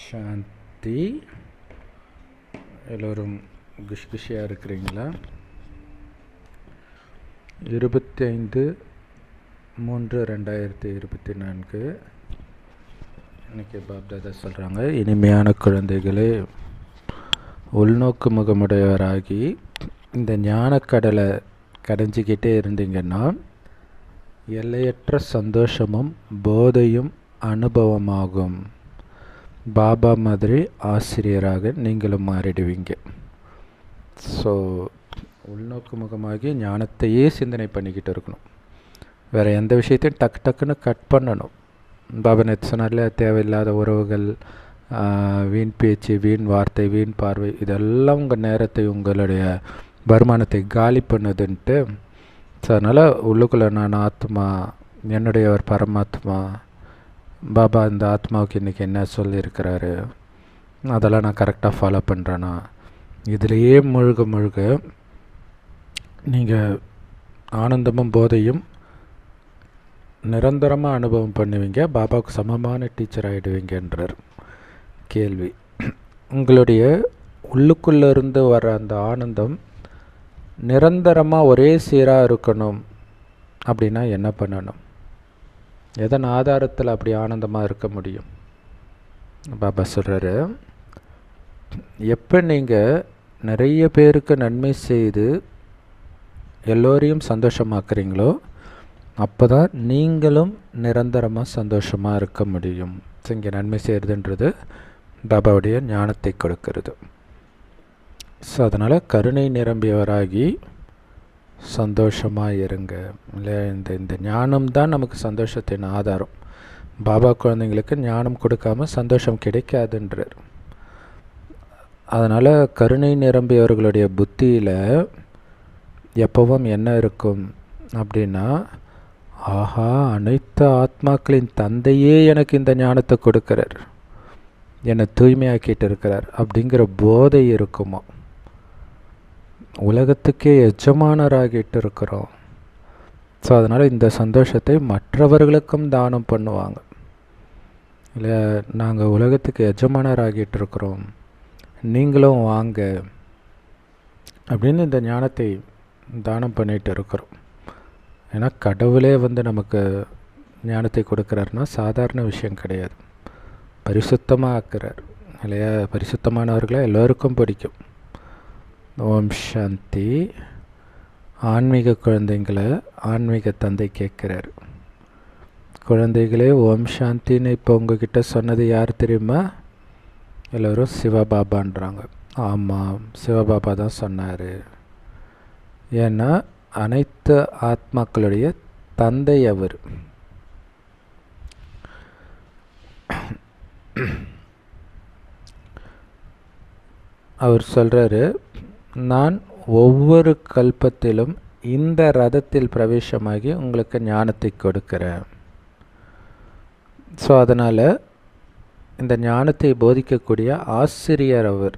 சாந்தி. எல்லோரும் குஷியாக இருக்கிறீங்களா? 25/3/2024 இன்றைக்கி பாப்தாதா சொல்கிறாங்க, இனிமையான குழந்தைகளே, உள்நோக்கு முகமுடையவராகி இந்த ஞானக்கடலை கடைஞ்சிக்கிட்டே இருந்தீங்கன்னா எல்லையற்ற சந்தோஷமும் போதையும் அனுபவமாகும். பாபா மாதிரி ஆசிரியராக நீங்களும் மாறிடுவீங்க. ஸோ உள்நோக்கு முகமாகி ஞானத்தையே சிந்தனை பண்ணிக்கிட்டு இருக்கணும். வேறு எந்த விஷயத்தையும் டக்குன்னு கட் பண்ணணும். பாபா நேற்று சொன்னார்ல, தேவையில்லாத உறவுகள், வீண் பேச்சு, வீண் வார்த்தை, வீண் பார்வை, இதெல்லாம் உங்கள் நேரத்தை, உங்களுடைய வருமானத்தை காலி பண்ணுதுன்ட்டு. ஸோ அதனால் உள்ளுக்குள்ளே நான் ஆத்மா, என்னுடைய ஒரு பரமாத்மா, பாபா இந்த ஆத்மாவுக்கு இன்றைக்கி என்ன சொல்லியிருக்கிறாரு, அதெல்லாம் நான் கரெக்டாக ஃபாலோ பண்ணுறேன்னா, இதிலேயே முழுக நீங்கள் ஆனந்தமும் போதையும் நிரந்தரமாக அனுபவம் பண்ணுவீங்க. பாபாவுக்கு சமமான டீச்சர் ஆகிடுவீங்கன்றார். கேள்வி: உங்களுடைய உள்ளுக்குள்ளேருந்து வர அந்த ஆனந்தம் நிரந்தரமாக ஒரே சீராக இருக்கணும் அப்படின்னா என்ன பண்ணணும்? எதன் ஆதாரத்தில் அப்படி ஆனந்தமாக இருக்க முடியும்? பாபா சொல்கிறாரு, எப்போ நீங்கள் நிறைய பேருக்கு நன்மை செய்து எல்லோரையும் சந்தோஷமாக்குறீங்களோ அப்போ தான் நீங்களும் நிரந்தரமாக சந்தோஷமாக இருக்க முடியும். இங்கே நன்மை செய்கிறதுன்றது பாபாவுடைய ஞானத்தை கொடுக்கிறது. ஸோ அதனால் கருணை நிரம்பியவராகி சந்தோஷமாக இருங்க. இல்லை, இந்த ஞானம்தான் நமக்கு சந்தோஷத்தின் ஆதாரம். பாபா குழந்தைங்களுக்கு ஞானம் கொடுக்காமல் சந்தோஷம் கிடைக்காதுன்றார். அதனால் கருணை நிரம்பியவர்களுடைய புத்தியில் எப்பவும் என்ன இருக்கும் அப்படின்னா, ஆஹா, அனைத்து ஆத்மாக்களின் தந்தையே எனக்கு இந்த ஞானத்தை கொடுக்கிறார், என்னை தூய்மையாக்கிட்டு இருக்கிறார் அப்படிங்கிற போதை இருக்குமா. உலகத்துக்கே எஜமானராகிட்டு இருக்கிறோம். ஸோ அதனால் இந்த சந்தோஷத்தை மற்றவர்களுக்கும் தானம் பண்ணுவாங்க. இல்லை, நாங்கள் உலகத்துக்கு எஜமானராகிட்டு இருக்கிறோம், நீங்களும் வாங்க அப்படின்னு இந்த ஞானத்தை தானம் பண்ணிகிட்டு இருக்கிறோம். ஏன்னா கடவுளே நமக்கு ஞானத்தை கொடுக்குறாருன்னா சாதாரண விஷயம் கிடையாது. பரிசுத்தமாக ஆக்குறார் இல்லையா? பரிசுத்தமானவர்களை எல்லோருக்கும் பிடிக்கும். ஓம் சாந்தி. ஆன்மீக குழந்தைங்களை ஆன்மீக தந்தை கேட்குறார், குழந்தைகளே ஓம் சாந்தின்னு இப்போ உங்ககிட்ட சொன்னது யார் தெரியுமா? எல்லோரும் சிவபாபான்றாங்க. ஆமாம், சிவபாபா தான் சொன்னார். ஏன்னா அனைத்து ஆத்மாக்களுடைய தந்தை அவர். அவர் சொல்கிறாரு, நான் ஒவ்வொரு கல்பத்திலும் இந்த ரதத்தில் பிரவேசமாகி உங்களுக்கு ஞானத்தை கொடுக்கிறேன். ஸோ அதனால் இந்த ஞானத்தை போதிக்கக்கூடிய ஆசிரியர் அவர்.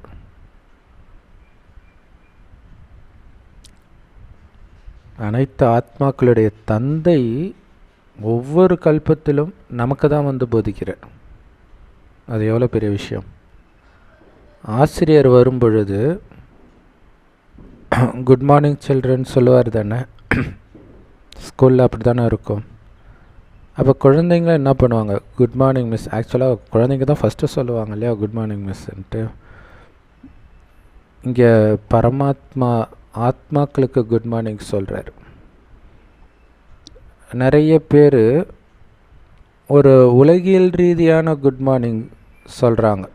அனைத்து ஆத்மாக்களுடைய தந்தை ஒவ்வொரு கல்பத்திலும் நமக்கு தான் போதிக்கிறார். அது எவ்வளோ பெரிய விஷயம். ஆசிரியர் வரும் பொழுது குட் மார்னிங் சில்ட்ரன் சொல்லுவார் தானே, ஸ்கூலில் அப்படி தானே இருக்கும். அப்போ குழந்தைங்க என்ன பண்ணுவாங்க? Good morning miss. ஆக்சுவலாக குழந்தைங்க தான் ஃபஸ்ட்டு சொல்லுவாங்க இல்லையா, குட் மார்னிங் மிஸ்ன்ட்டு. இங்கே பரமாத்மா ஆத்மாக்களுக்கு குட் மார்னிங் சொல்கிறார். நிறைய பேர் ஒரு உலகியல் ரீதியான குட் மார்னிங் சொல்கிறாங்க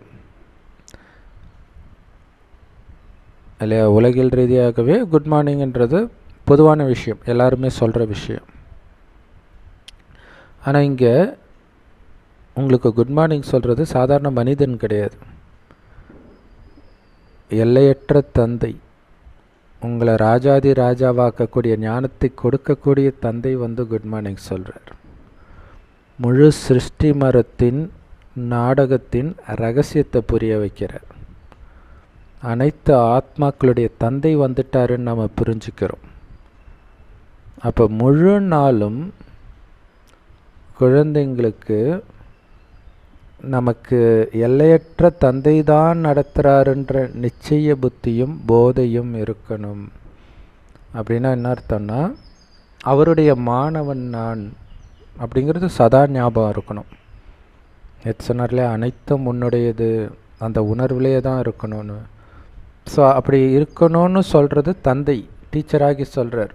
இல்லையா? உலகியல் ரீதியாகவே குட் மார்னிங்ன்றது பொதுவான விஷயம், எல்லாருமே சொல்கிற விஷயம். ஆனால் இங்கே உங்களுக்கு குட் மார்னிங் சொல்கிறது சாதாரண மனிதன் கிடையாது, எல்லையற்ற தந்தை, உங்களை ராஜாதி ராஜாவாக்கக்கூடிய ஞானத்தை கொடுக்கக்கூடிய தந்தை குட் மார்னிங் சொல்கிறார். முழு சிருஷ்டி மரத்தின் நாடகத்தின் ரகசியத்தை புரிய வைக்கிறார். அனைத்து ஆத்மாக்களுடைய தந்தை வந்துட்டாருன்னு நம்ம புரிஞ்சுக்கிறோம். அப்போ முழு நாளும் குழந்தைங்களுக்கு நமக்கு எல்லையற்ற தந்தை தான் நடத்துகிறாருன்ற நிச்சய புத்தியும் போதையும் இருக்கணும். அப்படின்னா என்ன அர்த்தம்னா, அவருடைய மாணவன் நான் அப்படிங்கிறது சதா ஞாபகம் இருக்கணும். சொன்னார்லே அனைத்தும் உன்னுடையது, அந்த உணர்விலே தான் இருக்கணும்னு. ஸோ அப்படி இருக்கணும்னு சொல்கிறது தந்தை டீச்சராகி சொல்கிறார்.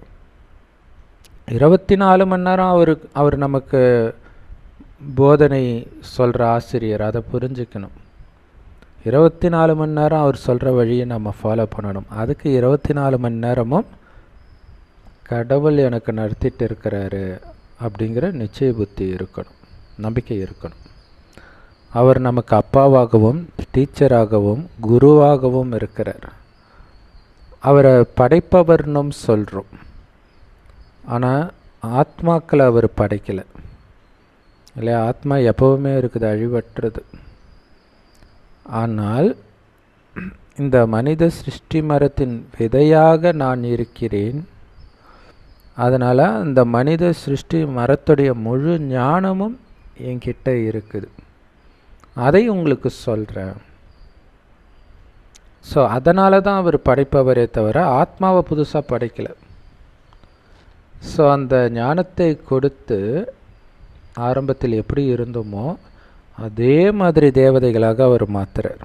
24 மணி நேரம் அவர் நமக்கு போதனை சொல்கிற ஆசிரியர், அதை புரிஞ்சுக்கணும். 24 மணி நேரம் அவர் சொல்கிற வழியை நம்ம ஃபாலோ பண்ணணும். அதுக்கு 24 மணி நேரமும் கடவுள் எனக்கு நடத்திட்டு இருக்கிறாரு அப்படிங்கிற நிச்சய புத்தி இருக்கணும், நம்பிக்கை இருக்கணும். அவர் நமக்கு அப்பாவாகவும் டீச்சராகவும் குருவாகவும் இருக்கிறார். அவரை படைப்பவர்னும் சொல்கிறோம், ஆனால் ஆத்மாக்களை அவர் படைக்கலை இல்லையா? ஆத்மா எப்போவுமே இருக்குது, அழிவற்றது. ஆனால் இந்த மனித சிருஷ்டி மரத்தின் விதையாக நான் இருக்கிறேன். அதனால் இந்த மனித சிருஷ்டி மரத்துடைய முழு ஞானமும் என்கிட்ட இருக்குது, அதை உங்களுக்கு சொல்கிறேன். ஸோ அதனால தான் அவர் படைப்பவரே தவிர ஆத்மாவை புதுசாக படைக்கலை. ஸோ அந்த ஞானத்தை கொடுத்து ஆரம்பத்தில் எப்படி இருந்தோமோ அதே மாதிரி தேவதைகளாக அவர் மாற்றுறார்.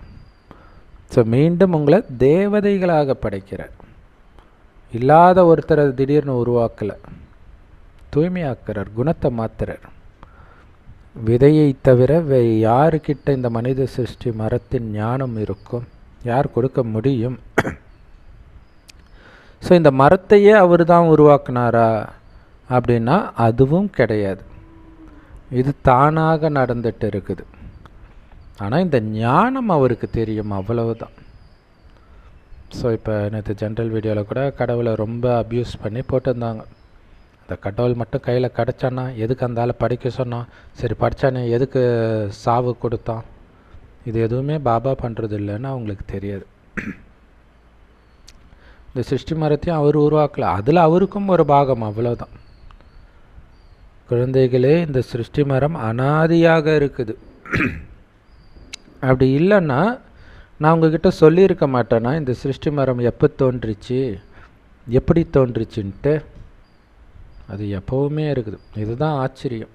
ஸோ மீண்டும் உங்களை தேவதைகளாக படைக்கிறார். இல்லாத ஒருத்தரை திடீர்னு உருவாக்கலை, தூய்மையாக்குறார், குணத்தை மாற்றுறார். விதையை தவிர யாருக்கிட்ட இந்த மனித சிருஷ்டி மரத்தின் ஞானம் இருக்கும்? யார் கொடுக்க முடியும்? ஸோ இந்த மரத்தையே அவர் தான் உருவாக்குனாரா அப்படின்னா அதுவும் கிடையாது. இது தானாக நடந்துட்டு இருக்குது. ஆனால் இந்த ஞானம் அவருக்கு தெரியும், அவ்வளவுதான். ஸோ இப்போ நேற்று ஜென்ரல் வீடியோவில் கூட கடவுளை ரொம்ப அப்யூஸ் பண்ணி போட்டிருந்தாங்க. அந்த கடவுள் மட்டும் கையில் கிடச்சானா எதுக்கு அந்த ஆளை படிக்க சொன்னான்? சரி படித்தானே எதுக்கு சாவு கொடுத்தான்? இது எதுவுமே பாபா பண்ணுறது இல்லைன்னு அவங்களுக்கு தெரியாது. இந்த சிருஷ்டி மரத்தையும் அவர் உருவாக்கல, அதில் அவருக்கும் ஒரு பாகம், அவ்வளோதான். குழந்தைகளே, இந்த சிருஷ்டி மரம் அனாதியாக இருக்குது. அப்படி இல்லைன்னா நான் உங்ககிட்ட சொல்லியிருக்க மாட்டேன்னா இந்த சிருஷ்டி மரம் எப்போ தோன்றிச்சு, எப்படி தோன்றிச்சுன்ட்டு. அது எப்போவுமே இருக்குது. இதுதான் ஆச்சரியம்.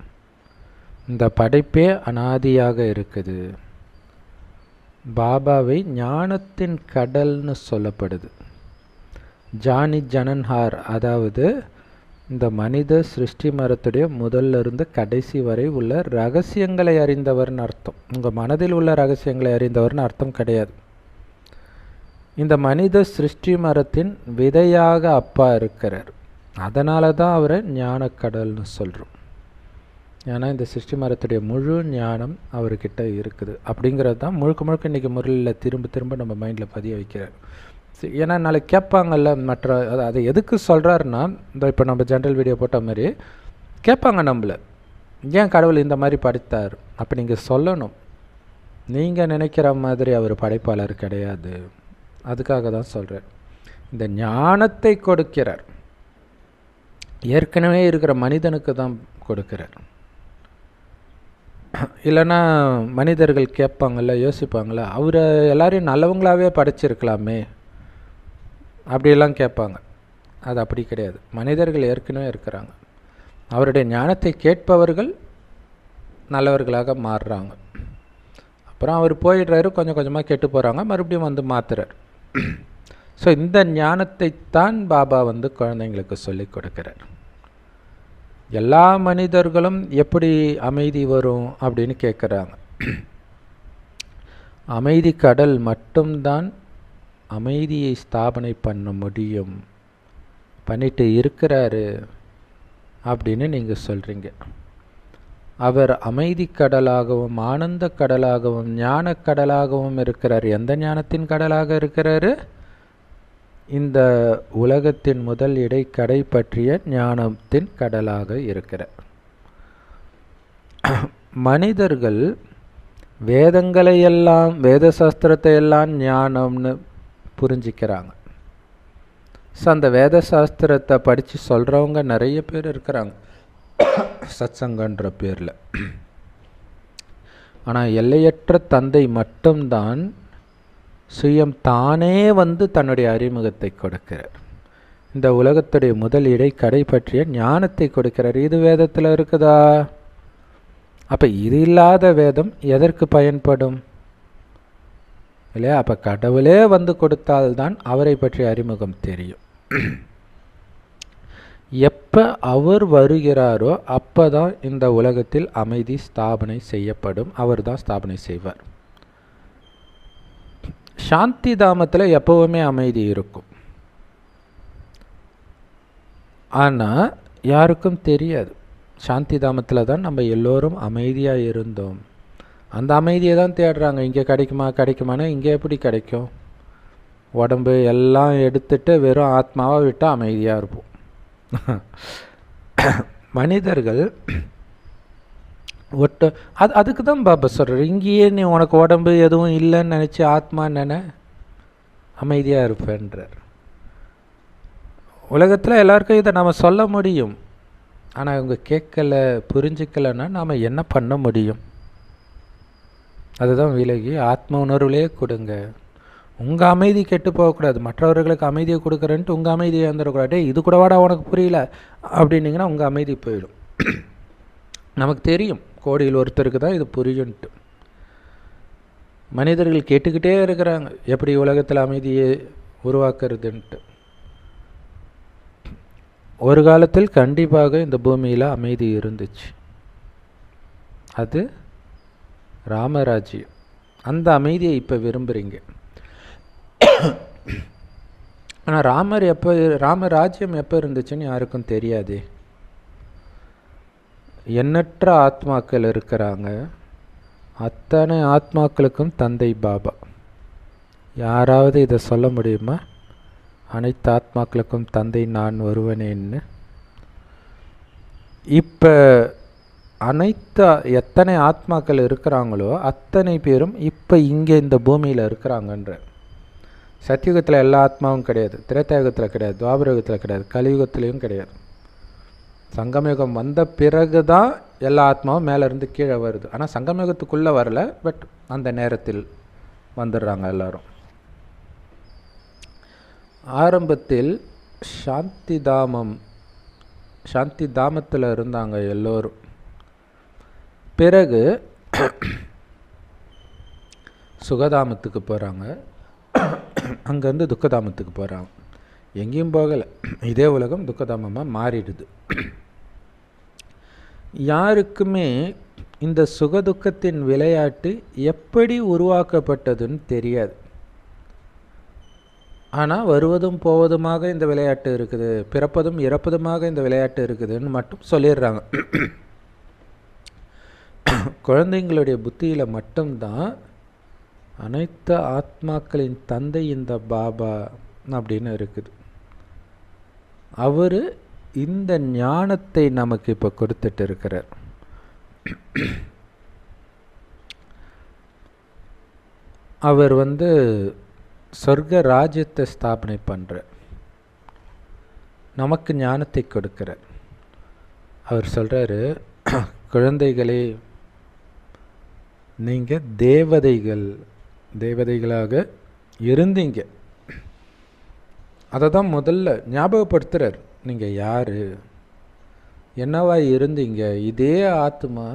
இந்த படைப்பே அனாதியாக இருக்குது. பாபாவை ஞானத்தின் கடல்னு சொல்லப்படுது. ஜானி ஜனன்ஹார், அதாவது இந்த மனித சிருஷ்டி மரத்துடைய முதல்ல இருந்து கடைசி வரை உள்ள ரகசியங்களை அறிந்தவர்னு அர்த்தம். உங்கள் மனதில் உள்ள ரகசியங்களை அறிந்தவர்னு அர்த்தம் கிடையாது. இந்த மனித சிருஷ்டி மரத்தின் விதையாக அப்பா இருக்கிறார். அதனால தான் அவரை ஞானக்கடல்னு சொல்கிறோம். ஏன்னா இந்த சிருஷ்டி மரத்துடைய முழு ஞானம் அவர்கிட்ட இருக்குது. அப்படிங்கிறது தான் முழுக்க முழுக்க இன்றைக்கி முறையில் திரும்ப திரும்ப நம்ம மைண்டில் பதிய வைக்கிறார். ஏன்னா நாளைக்கு கேட்பாங்கல்ல மற்ற, அதை எதுக்கு சொல்கிறாருன்னா, இந்த இப்போ நம்ம ஜென்ரல் வீடியோ போட்ட மாதிரி கேட்பாங்க நம்மளை, ஏன் கடவுள் இந்த மாதிரி படைத்தார்? அப்போ நீங்கள் சொல்லணும், நீங்கள் நினைக்கிற மாதிரி அவர் படைப்பாளர் கிடையாது. அதுக்காக தான் சொல்கிறார். இந்த ஞானத்தை கொடுக்கிறார், ஏற்கனவே இருக்கிற மனிதனுக்கு தான் கொடுக்கிறார். இல்லைன்னா மனிதர்கள் கேட்பாங்கள்ல, யோசிப்பாங்கள, அவரை எல்லாரையும் நல்லவங்களாகவே படைச்சிருக்கலாமே அப்படியெல்லாம் கேட்பாங்க. அது அப்படி கிடையாது. மனிதர்கள் ஏற்கனவே இருக்கிறாங்க. அவருடைய ஞானத்தை கேட்பவர்கள் நல்லவர்களாக மாறுறாங்க. அப்புறம் அவர் போயிடுறாரு, கொஞ்சம் கொஞ்சமாக கெட்டு போகிறாங்க, மறுபடியும் வந்து மாற்றுறார். ஸோ இந்த ஞானத்தை தான் பாபா வந்து குழந்தைங்களுக்கு சொல்லி கொடுக்கிறார். எல்லா மனிதர்களும் எப்படி அமைதி வரும் அப்படின்னு கேட்குறாங்க. அமைதி கடல் மட்டும்தான் அமைதியை ஸ்தாபனை பண்ண முடியும், பண்ணிட்டு இருக்கிறாரு அப்படின்னு நீங்கள் சொல்கிறீங்க. அவர் அமைதி கடலாகவும் ஆனந்த கடலாகவும் ஞான கடலாகவும் இருக்கிறார். எந்த ஞானத்தின் கடலாக இருக்கிறாரு? இந்த உலகத்தின் முதல் இடை கடை பற்றிய ஞானத்தின் கடலாக இருக்கிறார். மனிதர்கள் வேதங்களையெல்லாம், வேத சாஸ்திரத்தை எல்லாம் ஞானம்னு புரிஞ்சிக்கிறாங்க. ஸோ அந்த வேத சாஸ்திரத்தை படித்து சொல்கிறவங்க நிறைய பேர் இருக்கிறாங்க சத்சங்கன்ற பேரில். ஆனால் எல்லையற்ற தந்தை மட்டும்தான் சுயம் தானே வந்து தன்னுடைய அறிமுகத்தை கொடுக்கிறார். இந்த உலகத்துடைய முதல் இடைக்கடை பற்றிய ஞானத்தை கொடுக்கிறார். இது வேதத்தில் இருக்குதா? அப்போ இது இல்லாத வேதம் எதற்கு பயன்படும் இல்லையா? அப்போ கடவுளே வந்து கொடுத்தால்தான் அவரை பற்றிய அறிமுகம் தெரியும். எப்போ அவர் வருகிறாரோ அப்போ தான் இந்த உலகத்தில் அமைதி ஸ்தாபனை செய்யப்படும். அவர் தான் ஸ்தாபனை செய்வார். சாந்தி தாமத்தில் எப்போவுமே அமைதி இருக்கும். ஆனால் யாருக்கும் தெரியாது. சாந்தி தாமத்தில் தான் நம்ம எல்லோரும் அமைதியாக இருந்தோம். அந்த அமைதியை தான் தேடுறாங்க. இங்கே கிடைக்குமானா இங்கே எப்படி கிடைக்கும்? உடம்பு எல்லாம் எடுத்துட்டு வெறும் ஆத்மாவை விட்டால் அமைதியாக இருப்போம். மனிதர்கள் அதுக்கு தான் பாபா சொல்கிறார், இங்கேயே நீ உனக்கு உடம்பு எதுவும் இல்லைன்னு நினச்சி ஆத்மா அமைதியாக இருப்பேன்றார். உலகத்தில் எல்லாருக்கும் இதை நம்ம சொல்ல முடியும். ஆனால் அவங்க கேட்கலை, புரிஞ்சிக்கலைன்னா நாம் என்ன பண்ண முடியும்? அதுதான் விலகி ஆத்ம உணர்வுலே கொடுங்க. உங்கள் அமைதி கெட்டு போகக்கூடாது. மற்றவர்களுக்கு அமைதியை கொடுக்குறேன்ட்டு உங்கள் அமைதியை வந்துடக்கூடாது. இது கூட வாடா உனக்கு புரியல அப்படின்னிங்கன்னா உங்கள் அமைதி போயிடும். நமக்கு தெரியும் கோடியில் ஒருத்தருக்கு தான் இது புரியும்ட்டு. மனிதர்கள் கேட்டுக்கிட்டே இருக்கிறாங்க எப்படி உலகத்தில் அமைதியை உருவாக்குறதுன்ட்டு. ஒரு காலத்தில் கண்டிப்பாக இந்த பூமியில் அமைதி இருந்துச்சு. அது ராமராஜ்யம். அந்த அமைதியை இப்போ விரும்புகிறீங்க. ஆனால் ராமராஜ்யம் எப்போ இருந்துச்சுன்னு யாருக்கும் தெரியாது. எண்ணற்ற ஆத்மாக்கள் இருக்கிறாங்க. அத்தனை ஆத்மாக்களுக்கும் தந்தை பாபா. யாராவது இதை சொல்ல முடியுமா? அனைத்து ஆத்மாக்களுக்கும் தந்தை நான் ஒருவனேன்னு. இப்போ எத்தனை ஆத்மாக்கள் இருக்கிறாங்களோ அத்தனை பேரும் இப்போ இங்கே இந்த பூமியில் இருக்கிறாங்கன்ற. சத்தியுகத்தில் எல்லா ஆத்மாவும் கிடையாது, திரேதாயுகத்தில் கிடையாது, துவாபரயுகத்தில் கிடையாது, கலியுகத்திலையும் கிடையாது. சங்கமயுகம் வந்த பிறகு தான் எல்லா ஆத்மாவும் மேலேருந்து கீழே வருது. ஆனால் சங்கமயுகத்துக்குள்ளே வரல, பட் அந்த நேரத்தில் வந்துடுறாங்க எல்லாரும். ஆரம்பத்தில் சாந்தி தாமத்தில் இருந்தாங்க எல்லோரும். பிறகு சுகதாமத்துக்கு போகிறாங்க, அங்கேருந்து துக்கதாமத்துக்கு போகிறாங்க. எங்கேயும் போகலை, இதே உலகம் துக்கதாமமாக மாறிடுது. யாருக்குமே இந்த சுகதுக்கத்தின் விளையாட்டு எப்படி உருவாக்கப்பட்டதுன்னு தெரியாது. ஆனால் வருவதும் போவதுமாக இந்த விளையாட்டு இருக்குது, பிறப்பதும் இறப்பதுமாக இந்த விளையாட்டு இருக்குதுன்னு மட்டும் சொல்லிடுறாங்க. குழந்தைங்களுடைய புத்தியில் மட்டும்தான் அனைத்து ஆத்மாக்களின் தந்தை இந்த பாபா அப்படின்னு இருக்குது. அவர் இந்த ஞானத்தை நமக்கு இப்போ கொடுத்துட்டு இருக்கிறார். அவர் சொர்க்க ராஜ்யத்தை ஸ்தாபனை பண்ணுறார், நமக்கு ஞானத்தை கொடுக்கிறார். அவர் சொல்கிறாரு, குழந்தைகளே, நீங்கள் தேவதைகளாக இருந்தீங்க. அதை தான் முதல்ல ஞாபகப்படுத்துகிறார். நீங்கள் யார், என்னவா இருந்தீங்க? இதே ஆத்மா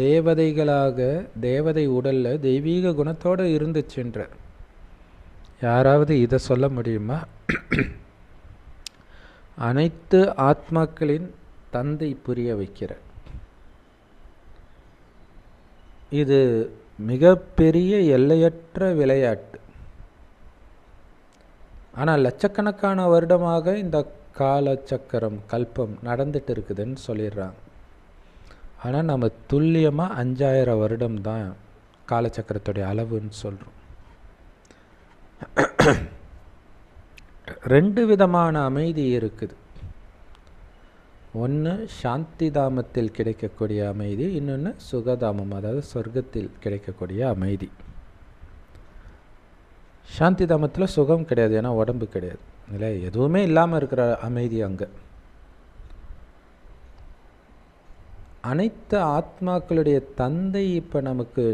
தேவதைகளாக தேவதை உடலில் தெய்வீக குணத்தோடு இருந்துச்சுன்றார். யாராவது இதை சொல்ல முடியுமா? அனைத்து ஆத்மாக்களின் தந்தை புரிய வைக்கிறார். இது மிகப்பெரிய எல்லையற்ற விளையாட்டு. ஆனால் லட்சக்கணக்கான வருடமாக இந்த காலச்சக்கரம் கல்பம் நடந்துட்டு இருக்குதுன்னு சொல்லிடுறாங்க. ஆனால் நம்ம துல்லியமாக 5000 வருடம் தான் காலச்சக்கரத்துடைய அளவுன்னு சொல்கிறோம். 2 விதமான அமைதி இருக்குது. ஒன்று சாந்தி தாமத்தில் கிடைக்கக்கூடிய அமைதி, இன்னொன்று சுகதாமம், அதாவது சொர்க்கத்தில் கிடைக்கக்கூடிய அமைதி. சாந்தி தாமத்தில் சுகம் கிடையாது, ஏன்னா உடம்பு கிடையாது, இல்லை, எதுவுமே இல்லாமல் இருக்கிற அமைதி அங்கே. அனைத்து ஆத்மாக்களுடைய தந்தை இப்போ நமக்கு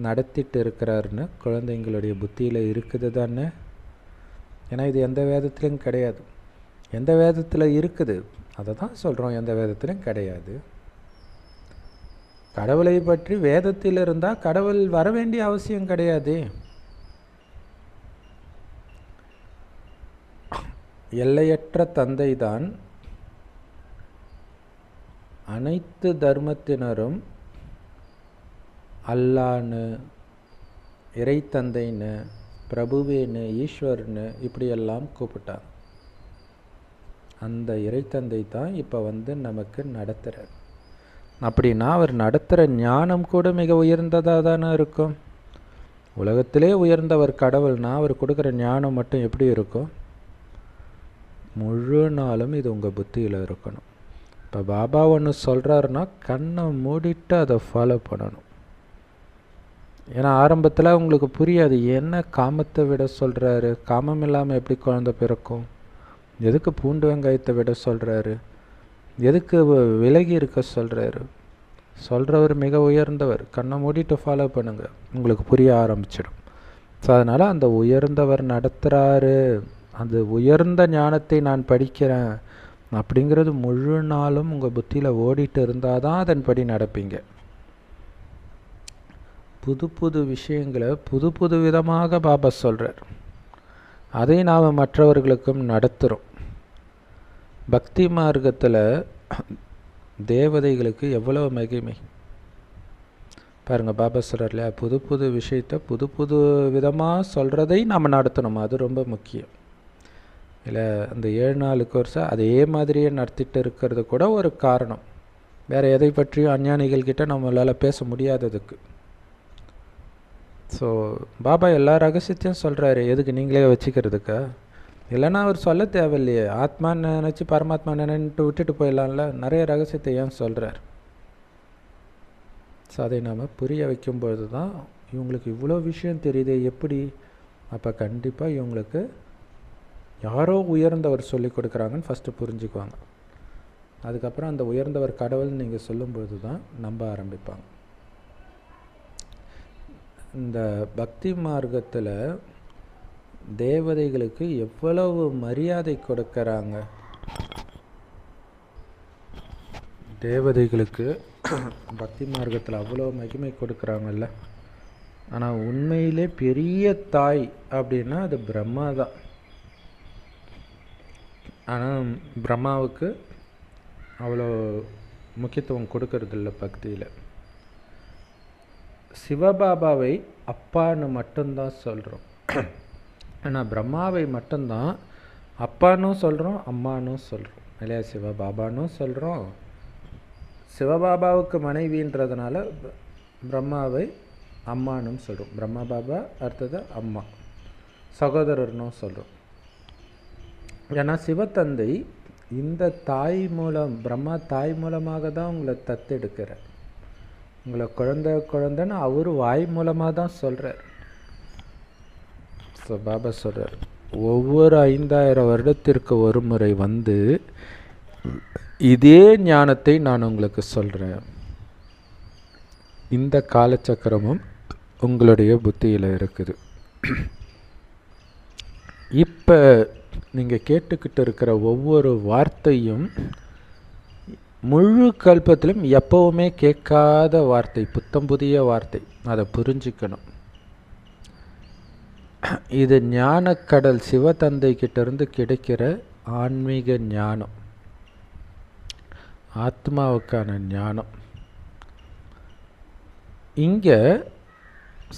நடத்திட்டு இருக்கிறாருன்னு குழந்தைங்களுடைய புத்தியில் இருக்குது தானே. ஏன்னா இது எந்த வேதத்துலையும் கிடையாது. எந்த வேதத்தில் இருக்குது அதை தான் சொல்கிறோம், எந்த வேதத்திலும் கிடையாது. கடவுளை பற்றி வேதத்தில் இருந்தால் கடவுள் வர வேண்டிய அவசியம் கிடையாது. எல்லையற்ற தந்தை தான் அனைத்து தர்மத்தினரும் அல்லான்னு, இறை தந்தைன்னு, பிரபுவேன்னு, ஈஸ்வர்னு இப்படியெல்லாம் கூப்பிட்டாங்க. அந்த இறை தந்தை தான் இப்போ நமக்கு நடத்துகிறார். அப்படின்னா அவர் நடத்துகிற ஞானம் கூட மிக உயர்ந்ததாக தானே இருக்கும். உலகத்திலே உயர்ந்தவர் கடவுள்னா அவர் கொடுக்குற ஞானம் மட்டும் எப்படி இருக்கும்? முழு நாளும் இது உங்கள் புத்தியில் இருக்கணும். இப்போ பாபா ஒன்று சொல்கிறாருன்னா கண்ணை மூடிட்டு அதை ஃபாலோ பண்ணணும். ஏன்னா ஆரம்பத்தில் உங்களுக்கு புரியாது, என்ன காமத்தை விட சொல்கிறாரு, காமம் இல்லாமல் எப்படி குழந்தை பிறக்கும், எதுக்கு பூண்டு வெங்காயத்தை விட சொல்கிறாரு, எதுக்கு விலகி இருக்க சொல்கிறாரு. சொல்கிறவர் மிக உயர்ந்தவர், கண்ணை மூடிட்டு ஃபாலோ பண்ணுங்கள், உங்களுக்கு புரிய ஆரம்பிச்சிடும். ஸோ அதனால் அந்த உயர்ந்தவர் நடத்துகிறாரு, அந்த உயர்ந்த ஞானத்தை நான் படிக்கிறேன் அப்படிங்கிறது முழு நாளும் உங்கள் புத்தியில் ஓடிட்டு இருந்தால் தான் அதன்படி நடப்பீங்க. புது புது விஷயங்களை புது புது விதமாக பாபா சொல்கிறார், அதை நாம் மற்றவர்களுக்கும் நடத்துகிறோம். பக்தி மார்க்கத்தில் தேவதைகளுக்கு எவ்வளோ மகிமை பாருங்கள். பாபா சொல்கிறார் இல்லையா, புது புது விஷயத்தை புது புது விதமாக சொல்கிறதை நாம் நடத்தணும், அது ரொம்ப முக்கியம். இல்லை அந்த 7 நாள் கோர்ஸை அதே மாதிரியே நடத்திட்டு இருக்கிறது கூட ஒரு காரணம். வேறு எதை பற்றியும் அஞ்ஞானிகள்கிட்ட நம்மளால் பேச முடியாததுக்கு. ஸோ பாபா எல்லா ரகசியத்தையும் சொல்கிறாரு, எதுக்கு நீங்களே வச்சுக்கிறதுக்கா? இல்லைன்னா அவர் சொல்ல தேவையில்லையே, ஆத்மான்னு நினச்சி பரமாத்மா நினைட்டு விட்டுட்டு போயிடலாம்ல. நிறைய ரகசியத்தை ஏன் சொல்கிறார்? ஸோ அதை நாம் புரிய வைக்கும்பொழுது தான் இவங்களுக்கு இவ்வளோ விஷயம் தெரியுது எப்படி. அப்போ கண்டிப்பாக இவங்களுக்கு யாரோ உயர்ந்தவர் சொல்லி கொடுக்குறாங்கன்னு ஃபஸ்ட்டு புரிஞ்சுக்குவாங்க. அதுக்கப்புறம் அந்த உயர்ந்தவர் கடவுள்னு நீங்கள் சொல்லும்பொழுது தான் நம்ப ஆரம்பிப்பாங்க. இந்த பக்தி மார்க்கத்தில் தேவதைகளுக்கு எவ்வளவு மரியாதை கொடுக்கறாங்க. தேவதைகளுக்கு பக்தி மார்க்கத்தில் அவ்வளோ மகிமை கொடுக்குறாங்கல்ல. ஆனால் உண்மையிலே பெரிய தாய் அப்படின்னா அது பிரம்மா தான். ஆனால் பிரம்மாவுக்கு அவ்வளோ முக்கியத்துவம் கொடுக்கறதில்ல பக்தியில். சிவபாபாவை அப்பான்னு மட்டும்தான் சொல்கிறோம். ஆனால் பிரம்மாவை மட்டும்தான் அப்பானும் சொல்கிறோம், அம்மானும் சொல்கிறோம் இல்லையா. சிவபாபானும் சொல்கிறோம், சிவபாபாவுக்கு மனைவின்றதுனால பிரம்மாவை அம்மானும் சொல்கிறோம். பிரம்மா பாபா அடுத்தது அம்மா, சகோதரர்னும் சொல்கிறோம். ஏன்னா சிவத்தந்தை இந்த தாய் மூலம், பிரம்மா தாய் மூலமாக தான் உங்களை தத்தெடுக்கிறார். உங்களை குழந்தைன்னு அவர் வாய் மூலமாக தான் சொல்கிறார். ஸோ பாபா சொல்கிறார், ஒவ்வொரு 5000 வருடத்திற்கு ஒரு முறை இதே ஞானத்தை நான் உங்களுக்கு சொல்கிறேன். இந்த காலச்சக்கரமும் உங்களுடைய புத்தியில் இருக்குது. இப்போ நீங்கள் கேட்டுக்கிட்டு இருக்கிற ஒவ்வொரு வார்த்தையும் முழு கல்பத்திலும் எப்போவுமே கேட்காத வார்த்தை, புத்தம் புதிய வார்த்தை. அதை புரிஞ்சுக்கணும். இது ஞானக்கடல், சிவத்தந்தை கிட்டேருந்து கிடைக்கிற ஆன்மீக ஞானம், ஆத்மாவுக்கான ஞானம். இங்கே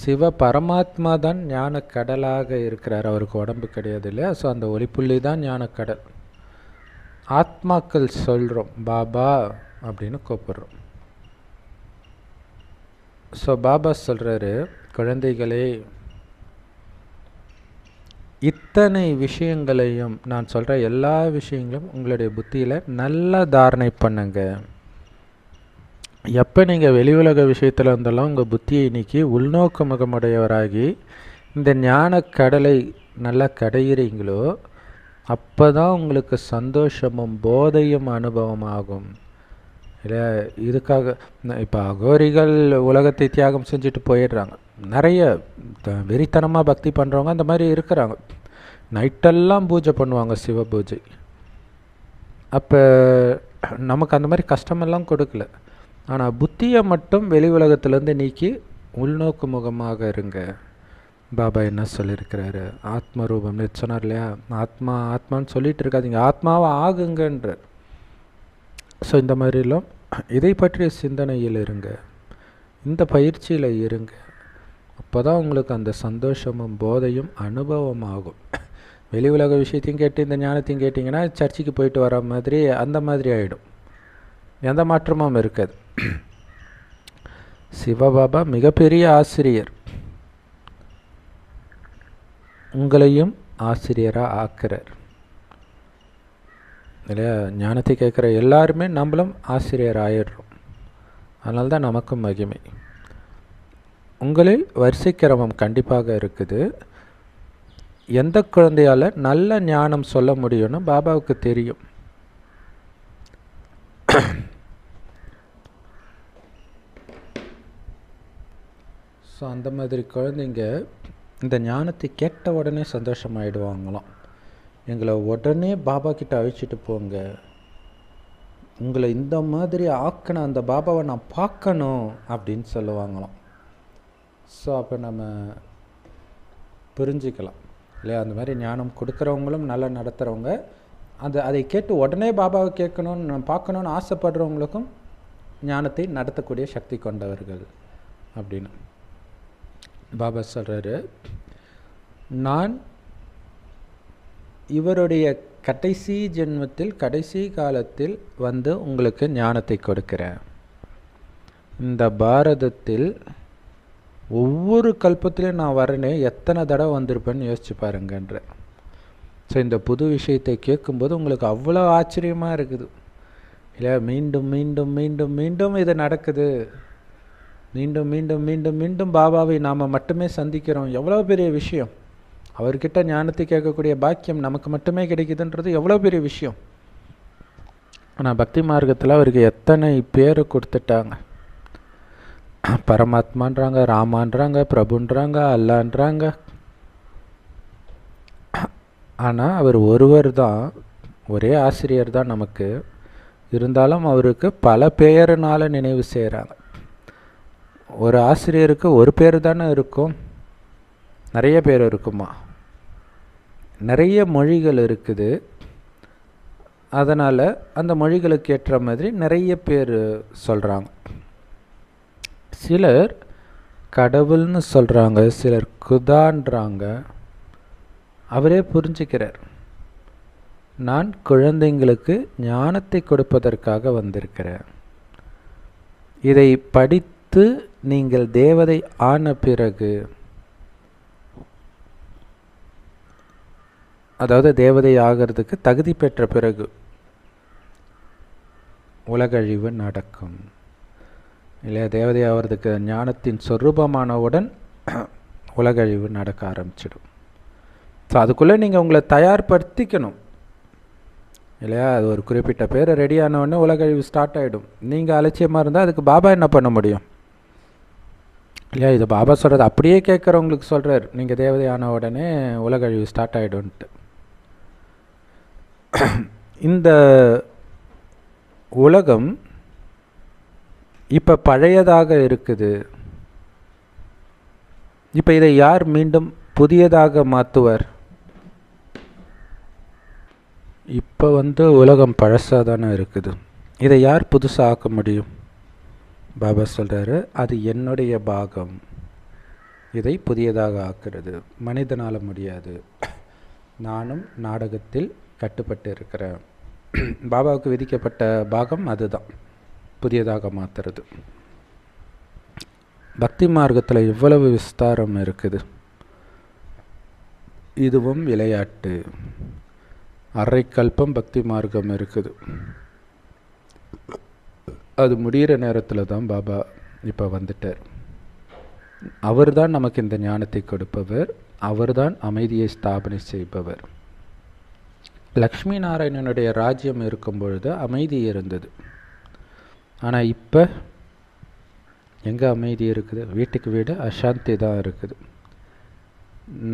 சிவ பரமாத்மா தான் ஞானக்கடலாக இருக்கிறார். அவருக்கு உடம்பு கிடையாது இல்லையா. ஸோ அந்த ஒளிப்புள்ளி தான் ஞானக்கடல். ஆத்மாக்கள் சொல்கிறோம் பாபா அப்படின்னு கூப்பிட்றோம். ஸோ பாபா சொல்கிறாரு, குழந்தைகளே, இத்தனை விஷயங்களையும் நான் சொல்கிற எல்லா விஷயங்களும் உங்களுடைய புத்தியில் நல்லா தாரணை பண்ணுங்க. எப்போ நீங்கள் வெளி உலக விஷயத்தில் இருந்தெல்லாம் உங்கள் புத்தியை நீக்கி உள்நோக்கு முகமுடையவராகி இந்த ஞான கடலை நல்லா கடையிறீங்களோ அப்போ தான் உங்களுக்கு சந்தோஷமும் போதையும் அனுபவமாகும். இல்லை இதுக்காக இப்போ அகோரிகள் உலகத்தை தியாகம் செஞ்சுட்டு போயிடுறாங்க. நிறைய வெறித்தனமாக பக்தி பண்ணுறவங்க அந்த மாதிரி இருக்கிறாங்க. நைட்டெல்லாம் பூஜை பண்ணுவாங்க, சிவ பூஜை. அப்போ நமக்கு அந்த மாதிரி கஷ்டமெல்லாம் கொடுக்கல. ஆனால் புத்தியை மட்டும் வெளி உலகத்துலேருந்து நீக்கி உள்நோக்கு முகமாக இருங்க. பாபா என்ன சொல்லியிருக்கிறாரு, ஆத்ம ரூபம் சொன்னார் இல்லையா, ஆத்மா ஆத்மான்னு சொல்லிட்டு இருக்காதிங்க, ஆத்மாவை ஆகுங்கன்ற. ஸோ இந்த மாதிரிலாம் இதை பற்றிய சிந்தனையில் இருங்க, இந்த பயிற்சியில் இருங்க. அப்போ தான் உங்களுக்கு அந்த சந்தோஷமும் போதையும் அனுபவம் ஆகும். வெளி உலக விஷயத்தையும் கேட்டு இந்த ஞானத்தையும் கேட்டிங்கன்னா சர்ச்சுக்கு போயிட்டு வர மாதிரி அந்த மாதிரி ஆகிடும், எந்த மாற்றமும் இருக்காது. சிவபாபா மிகப்பெரிய ஆசிரியர், உங்களையும் ஆசிரியராக ஆக்குறார் இல்லையா. ஞானத்தை கேட்குற எல்லாருமே நம்மளும் ஆசிரியர் ஆயிடுறோம். அதனால தான் நமக்கும் மகிமை. உங்களில் வரிசை கிரமம் கண்டிப்பாக இருக்குது. எந்த குழந்தையால் நல்ல ஞானம் சொல்ல முடியும்னு பாபாவுக்கு தெரியும். ஸோ அந்த மாதிரி குழந்தைங்க இந்த ஞானத்தை கேட்ட உடனே சந்தோஷமாயிடுவாங்களாம். எங்களை உடனே பாபா கிட்ட அழைச்சிட்டு போங்க, உங்களை இந்த மாதிரி ஆக்கின அந்த பாபாவை நான் பார்க்கணும் அப்படின்னு சொல்லுவாங்களாம். ஸோ அப்போ நம்ம புரிஞ்சிக்கலாம் இல்லையா, அந்த மாதிரி ஞானம் கொடுக்குறவங்களும் நல்லா நடத்துகிறவங்க, அதை கேட்டு உடனே பாபாவை கேட்கணும்னு பார்க்கணுன்னு ஆசைப்படுறவங்களுக்கும் ஞானத்தை நடத்தக்கூடிய சக்தி கொண்டவர்கள் அப்படின்னு பாபா சொல்கிறாரு. நான் இவருடைய கடைசி ஜென்மத்தில் கடைசி காலத்தில் வந்து உங்களுக்கு ஞானத்தை கொடுக்கிறேன். இந்த பாரதத்தில் ஒவ்வொரு கல்பத்திலையும் நான் வரனே எத்தனை தடவை வந்திருப்பேன்னு யோசிச்சு பாருங்கன்ற. ஸோ இந்த புது விஷயத்தை கேட்கும்போது உங்களுக்கு அவ்வளோ ஆச்சரியமாக இருக்குது இல்லையா. மீண்டும் மீண்டும் மீண்டும் மீண்டும் இது நடக்குது, மீண்டும் மீண்டும் மீண்டும் மீண்டும் பாபாவை நாம் மட்டுமே சந்திக்கிறோம். எவ்வளோ பெரிய விஷயம். அவர்கிட்ட ஞானத்தை கேட்கக்கூடிய பாக்கியம் நமக்கு மட்டுமே கிடைக்குதுன்றது எவ்வளோ பெரிய விஷயம். ஆனால் பக்தி மார்க்கத்தில் அவருக்கு எத்தனை பேர் கொடுத்துட்டாங்க. பரமாத்மான்றாங்க, ராமான்றாங்க, பிரபுன்றாங்க, அல்லான்றாங்க. ஆனால் அவர் ஒருவர் தான், ஒரே ஆசிரியர் தான் நமக்கு. இருந்தாலும் அவருக்கு பல பெயர்னால நினைவு செய்கிறாங்க. ஒரு ஆசிரியருக்கு ஒரு பேர் தானே இருக்கும், நிறைய பேர் இருக்குமா? நிறைய மொழிகள் இருக்குது. அதனால் அந்த மொழிகளுக்கு ஏற்ற மாதிரி நிறைய பேர் சொல்கிறாங்க. சிலர் கடவுள்னு சொல்கிறாங்க, சிலர் குதான்றாங்க. அவரே புரிஞ்சுக்கிறார், நான் குழந்தைங்களுக்கு ஞானத்தை கொடுப்பதற்காக வந்திருக்கிறேன். இதை படித்து நீங்கள் தேவதை ஆன பிறகு, அதாவது தேவதை ஆகிறதுக்கு தகுதி பெற்ற பிறகு உலகழிவு நடக்கும் இல்லையா. தேவதை ஆகிறதுக்கு ஞானத்தின் சொரூபமானவுடன் உலகழிவு நடக்க ஆரம்பிச்சிடும். ஸோ அதுக்குள்ளே நீங்கள் உங்களை தயார்படுத்திக்கணும் இல்லையா. அது ஒரு குறிப்பிட்ட பேர் ரெடி ஆனவுடனே உலகழிவு ஸ்டார்ட் ஆகிடும். நீங்கள் அலட்சியமாக இருந்தால் அதுக்கு பாபா என்ன பண்ண முடியும் இல்லையா. இது பாபா சொல்கிறது அப்படியே கேட்குறவங்களுக்கு சொல்கிறார், நீங்கள் தேவதை ஆன உடனே உலகழிவு ஸ்டார்ட் ஆகிடும்ன்ட்டு. இந்த உலகம் இப்போ பழையதாக இருக்குது. இப்போ இதை யார் மீண்டும் புதியதாக மாற்றுவார்? இப்போ உலகம் பழசாக தானே இருக்குது, இதை யார் புதுசாக ஆக்க முடியும்? பாபா சொல்கிறாரு, அது என்னுடைய பாகம், இதை புதியதாக ஆக்கிறது மனிதனால் முடியாது. நானும் நாடகத்தில் கட்டுப்பட்டு இருக்கிறேன். பாபாவுக்கு விதிக்கப்பட்ட பாகம் அதுதான், புதியதாக மாற்றுறது. பக்தி மார்க்கத்தில் இவ்வளவு விஸ்தாரம் இருக்குது. இதுவும் விளையாட்டு. அரைக்கல்பம் பக்தி மார்க்கம் இருக்குது. அது முடிகிற நேரத்தில் தான் பாபா இப்போ வந்துட்டார். அவர் தான் நமக்கு இந்த ஞானத்தை கொடுப்பவர், அவர்தான் அமைதியை ஸ்தாபனை செய்பவர். லக்ஷ்மி நாராயணனுடைய ராஜ்யம் இருக்கும் பொழுது அமைதி இருந்தது. ஆனால் இப்போ எங்கே அமைதி இருக்குது? வீட்டுக்கு வீடு அசாந்தி தான் இருக்குது.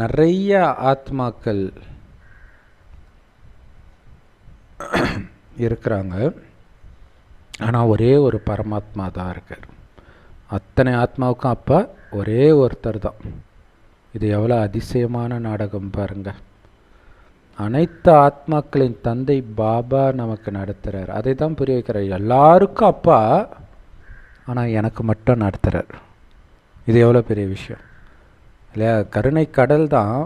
நிறைய ஆத்மாக்கள் இருக்கிறாங்க, ஆனால் ஒரே ஒரு பரமாத்மா தான் இருக்கார். அத்தனை ஆத்மாவுக்கும் அப்பா ஒரே ஒருத்தர் தான். இது எவ்வளோ அதிசயமான நாடகம் பாருங்க. அனைத்து ஆத்மாக்களின் தந்தை பாபா நமக்கு நடத்துகிறார். அதை தான் புரிய வைக்கிறார். எல்லாருக்கும் அப்பா, ஆனால் எனக்கு மட்டும் நடத்துகிறார். இது எவ்வளோ பெரிய விஷயம் இல்லையா? கருணை கடல் தான்,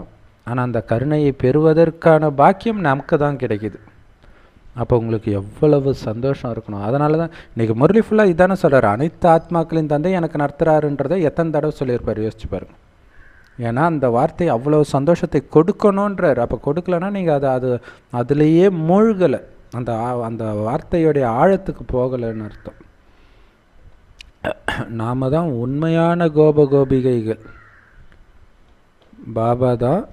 ஆனால் அந்த கருணையை பெறுவதற்கான பாக்கியம் நமக்கு தான் கிடைக்குது. அப்போ உங்களுக்கு எவ்வளவு சந்தோஷம் இருக்கணும். அதனால தான் இன்றைக்கி முரளி ஃபுல்லாக இதானே சொல்கிறார், அனைத்து ஆத்மாக்களின் தந்தை எனக்கு நடத்துகிறாருன்றதை எத்தனை தடவை சொல்லியிருப்பார் யோசிச்சு பாருங்கள். ஏன்னா அந்த வார்த்தை அவ்வளோ சந்தோஷத்தை கொடுக்கணுன்றார். அப்போ கொடுக்கலன்னா நீங்கள் அதுலேயே மூழ்கலை, அந்த வார்த்தையுடைய ஆழத்துக்கு போகலைன்னு அர்த்தம். நாம் தான் உண்மையான கோபிகைகள். பாபா தான்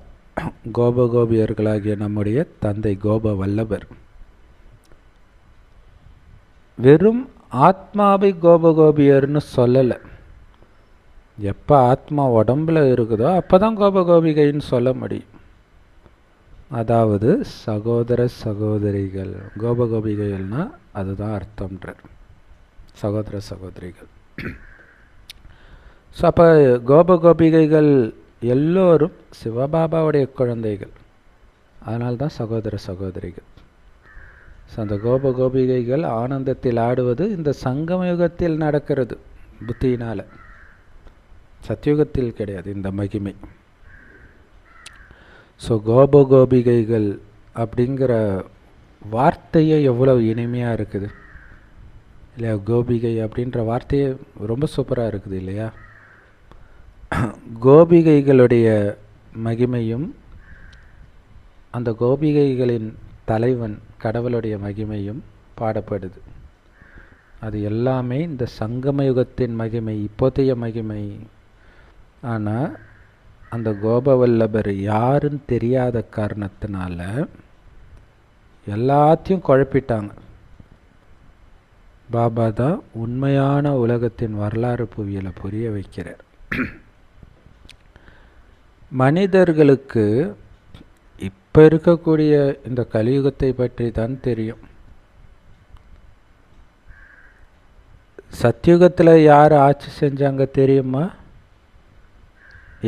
கோபியர்களாகிய நம்முடைய தந்தை கோப வல்லவர். வெறும் ஆத்மாவை கோபியர்னு சொல்லலை. எப்போ ஆத்மா உடம்புல இருக்குதோ அப்போ தான் கோபிகைன்னு சொல்ல முடியும். அதாவது சகோதர சகோதரிகள். கோபிகைகள்னால் அதுதான் அர்த்தம்ன்றார், சகோதர சகோதரிகள். ஸோ அப்போ கோபிகைகள் எல்லோரும் சிவபாபாவுடைய குழந்தைகள். அதனால்தான் சகோதர சகோதரிகள். ஸோ அந்த கோபிகைகள் ஆனந்தத்தில் ஆடுவது இந்த சங்கமயுகத்தில் நடக்கிறது புத்தியினால். சத்தியுகத்தில் கிடையாது இந்த மகிமை. ஸோ கோபிகைகள் அப்படிங்கிற வார்த்தையே எவ்வளோ இனிமையாக இருக்குது இல்லையா? கோபிகை அப்படின்ற வார்த்தையே ரொம்ப சூப்பராக இருக்குது இல்லையா? கோபிகைகளுடைய மகிமையும் அந்த கோபிகைகளின் தலைவன் கடவுளுடைய மகிமையும் பாடப்படுது. அது எல்லாமே இந்த சங்கமயுகத்தின் மகிமை, இப்போதைய மகிமை. ஆனால் அந்த கோபவல்லபர் யாருன்னு தெரியாத காரணத்தினால எல்லாத்தையும் குழப்பிட்டாங்க. பாபா தான் உண்மையான உலகத்தின் வரலாறு புவியலை புரிய வைக்கிறார். மனிதர்களுக்கு இப்போ இருக்கக்கூடிய இந்த கலியுகத்தை பற்றி தான் தெரியும். சத்தியுகத்தில் யார் ஆட்சி செஞ்சாங்க தெரியுமா?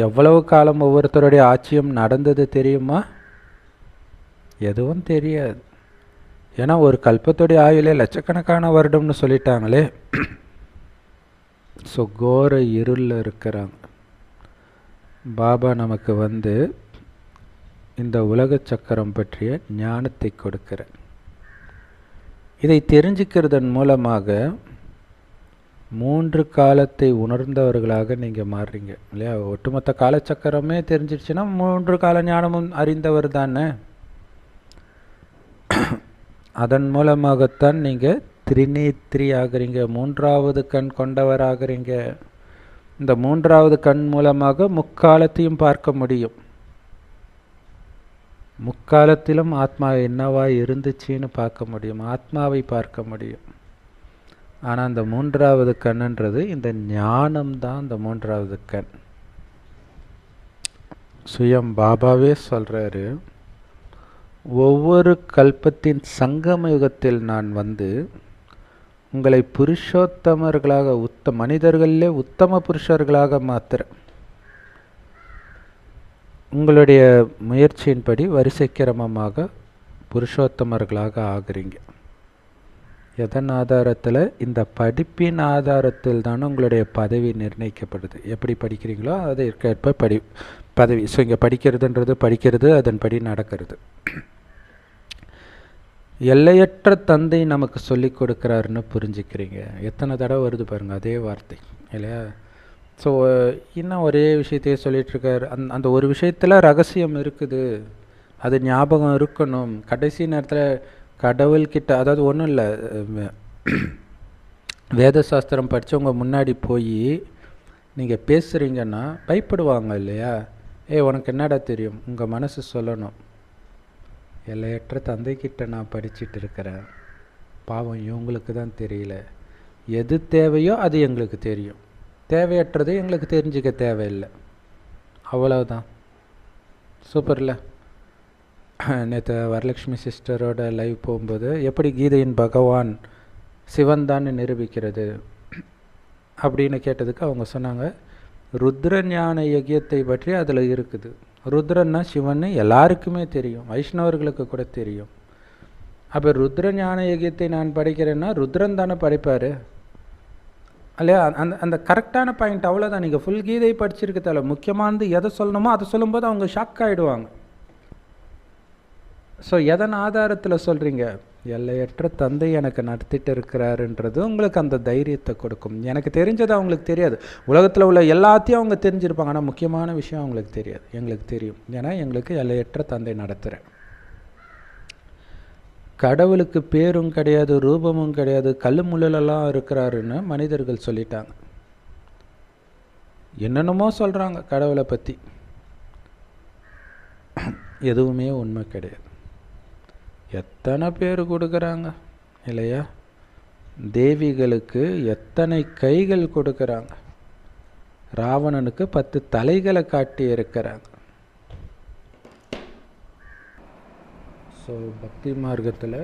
எவ்வளவு காலம் ஒவ்வொருத்தருடைய ஆட்சியும் நடந்தது தெரியுமா? எதுவும் தெரியாது. ஏன்னா ஒரு கல்பத்துடைய ஆயுளே லட்சக்கணக்கான வருடம்னு சொல்லிட்டாங்களே. ஸோ கோர இருளில் இருக்கிறாங்க. பாபா நமக்கு வந்து இந்த உலக சக்கரம் பற்றிய ஞானத்தை கொடுக்கிறார். இதை தெரிஞ்சுக்கிறதன் மூலமாக 3 காலத்தை உணர்ந்தவர்களாக நீங்கள் மாறுறீங்க இல்லையா? ஒட்டுமொத்த காலச்சக்கரமே தெரிஞ்சிடுச்சுன்னா 3 கால ஞானமும் அறிந்தவர் தானே. அதன் மூலமாகத்தான் நீங்கள் திரிநேத்ரி ஆகிறீங்க, 3வது கண் கொண்டவர் ஆகிறீங்க. இந்த 3வது கண் மூலமாக முக்காலத்தையும் பார்க்க முடியும். முக்காலத்திலும் ஆத்மா என்னவா இருந்துச்சுன்னு பார்க்க முடியும், ஆத்மாவை பார்க்க முடியும். ஆனால் அந்த 3வது கண்ணுன்றது இந்த ஞானம்தான். அந்த 3வது கண் சுயம் பாபாவே சொல்கிறாரு, ஒவ்வொரு கல்பத்தின் சங்கம யுகத்தில் நான் வந்து உங்களை புருஷோத்தமர்களாக மனிதர்களிலே உத்தம புருஷர்களாக மாத்துறேன். உங்களுடைய முயற்சியின்படி வரிசை கிரமமாக புருஷோத்தமர்களாக ஆகுறீங்க. எதன் ஆதாரத்தில்? இந்த படிப்பின் ஆதாரத்தில் தானே உங்களுடைய பதவி நிர்ணயிக்கப்படுது. எப்படி படிக்கிறீங்களோ அதை ஏற்ப பதவி. ஸோ இங்கே படிக்கிறது அதன்படி நடக்கிறது. எல்லையற்ற தந்தை நமக்கு சொல்லி கொடுக்குறாருன்னு புரிஞ்சுக்கிறீங்க. எத்தனை தடவை வருது பாருங்கள் அதே வார்த்தை இல்லையா? ஸோ இன்னும் ஒரே விஷயத்தையே சொல்லிகிட்ருக்கார். அந்த ஒரு விஷயத்தில் ரகசியம் இருக்குது, அது ஞாபகம் இருக்கணும். கடைசி நேரத்தில் கடவுள்கிட்ட, அதாவது ஒன்றும் இல்லை, வேத சாஸ்திரம் படித்தவங்க முன்னாடி போய் நீங்கள் பேசுகிறீங்கன்னா பயப்படுவாங்க இல்லையா? உனக்கு என்னடா தெரியும்? உங்கள் மனசு சொல்லணும், எல்லையற்ற தந்தைக்கிட்ட நான் படிச்சுட்டு இருக்கிறேன், பாவம் இவங்களுக்கு தான் தெரியல, எது தேவையோ அது எங்களுக்கு தெரியும், தேவையற்றது எங்களுக்கு தெரிஞ்சிக்க தேவையில்லை. அவ்வளவுதான். சூப்பர்ல. நேற்று வரலட்சுமி சிஸ்டரோட லைவ் போகும்போது எப்படி கீதையின் பகவான் சிவன் தான் நிரூபிக்கிறது அப்படின்னு கேட்டதுக்கு அவங்க சொன்னாங்க, ருத்ர ஞான யஜ்யத்தை பற்றி அதில் இருக்குது. ருத்ரன்னா சிவன் எல்லாருக்குமே தெரியும், வைஷ்ணவர்களுக்கு கூட தெரியும். அப்போ ருத்ர ஞான யஜ்யத்தை நான் படிக்கிறேன்னா ருத்ரன் தானே படிப்பார் இல்லையா? அந்த அந்த கரெக்டான பாயிண்ட். அவ்வளோதான். நீங்கள் ஃபுல் கீதை படிச்சிருக்க தேவை. முக்கியமானது எதை சொல்லணுமோ அதை சொல்லும்போது அவங்க ஷாக் ஆகிடுவாங்க. ஸோ எதன் ஆதாரத்தில் சொல்கிறீங்க? எல்லையற்ற தந்தை எனக்கு நடத்திட்டு இருக்கிறாருன்றது உங்களுக்கு அந்த தைரியத்தை கொடுக்கும். எனக்கு தெரிஞ்சது அவங்களுக்கு தெரியாது, உலகத்தில் உள்ள எல்லாத்தையும் அவங்க தெரிஞ்சிருப்பாங்க, ஆனால் முக்கியமான விஷயம் அவங்களுக்கு தெரியாது. எங்களுக்கு தெரியும், ஏன்னா எங்களுக்கு எல்லையற்ற தந்தை நடத்துகிறேன். கடவுளுக்கு பேரும் கிடையாது, ரூபமும் கிடையாது, கல் முள்ளெல்லாம் இருக்கிறாருன்னு மனிதர்கள் சொல்லிட்டாங்க. என்னென்னமோ சொல்கிறாங்க கடவுளை பற்றி, எதுவுமே உண்மை கிடையாது. எத்தனை பேர் கொடுக்குறாங்க இல்லையா? தேவிகளுக்கு எத்தனை கைகள் கொடுக்குறாங்க, ராவணனுக்கு 10 தலைகளை காட்டி இருக்கிறாங்க. ஸோ பக்தி மார்க்கத்தில்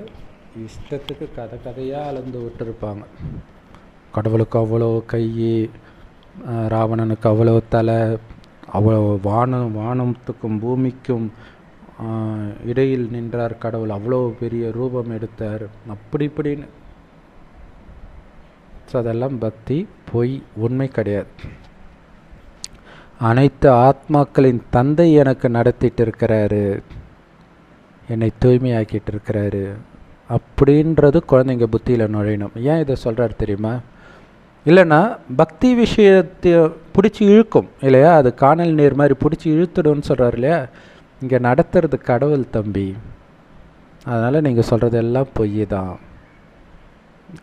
இஷ்டத்துக்கு கதையாக அளந்து விட்டுருப்பாங்க. கடவுளுக்கு அவ்வளோ கை, ராவணனுக்கு அவ்வளோ தலை, அவ்வளோ வானத்துக்கும் பூமிக்கும் இடையில் நின்றார் கடவுள், அவ்வளோ பெரிய ரூபம் எடுத்தார், அப்படி இப்படின்னு. ஸோ அதெல்லாம் பக்தி பொய், உண்மை கிடையாது. அனைத்து ஆத்மாக்களின் தந்தை எனக்கு நடத்திட்டு இருக்கிறாரு, என்னை தூய்மையாக்கிட்டு இருக்கிறாரு அப்படின்றது குழந்தைங்க புத்தியில் நுழையணும். ஏன் இதை சொல்கிறாரு தெரியுமா? இல்லைன்னா பக்தி விஷயத்தை பிடிச்சி இழுக்கும் இல்லையா? அது காணல் நீர் மாதிரி பிடிச்சி இழுத்துடும்னு சொல்கிறார் இல்லையா? இங்கே நடத்துறது கடவுள் தம்பி, அதனால் நீங்கள் சொல்கிறது எல்லாம் பொய் தான்.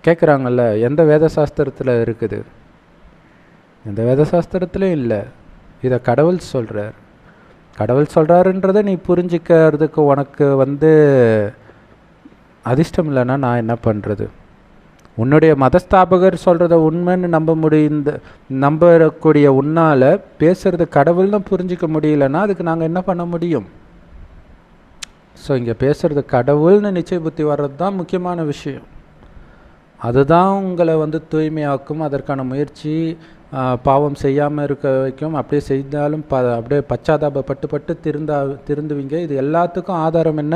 கேட்குறாங்கல்ல, எந்த வேத சாஸ்திரத்தில் இருக்குது? எந்த வேத சாஸ்திரத்துலையும் இல்லை. இதை கடவுள் சொல்கிறார். கடவுள் சொல்கிறாருன்றதை நீ புரிஞ்சிக்கிறதுக்கு உனக்கு அதிர்ஷ்டம் இல்லைன்னா நான் என்ன பண்ணுறது? உன்னுடைய மதஸ்தாபகர் சொல்கிறத உண்மைன்னு நம்பக்கூடிய உன்னால் பேசுகிறது கடவுள்னு புரிஞ்சிக்க முடியலன்னா அதுக்கு நாங்கள் என்ன பண்ண முடியும்? ஸோ இங்கே பேசுகிறது கடவுள்னு நிச்சய புத்தி வர்றது தான் முக்கியமான விஷயம். அதுதான் உங்களை தூய்மையாக்கும். அதற்கான முயற்சி பாவம் செய்யாமல் இருக்க வைக்கும். அப்படியே செய்தாலும் அப்படியே பச்சாதாபப்பட்டு திருந்துவீங்க. இது எல்லாத்துக்கும் ஆதாரம் என்ன?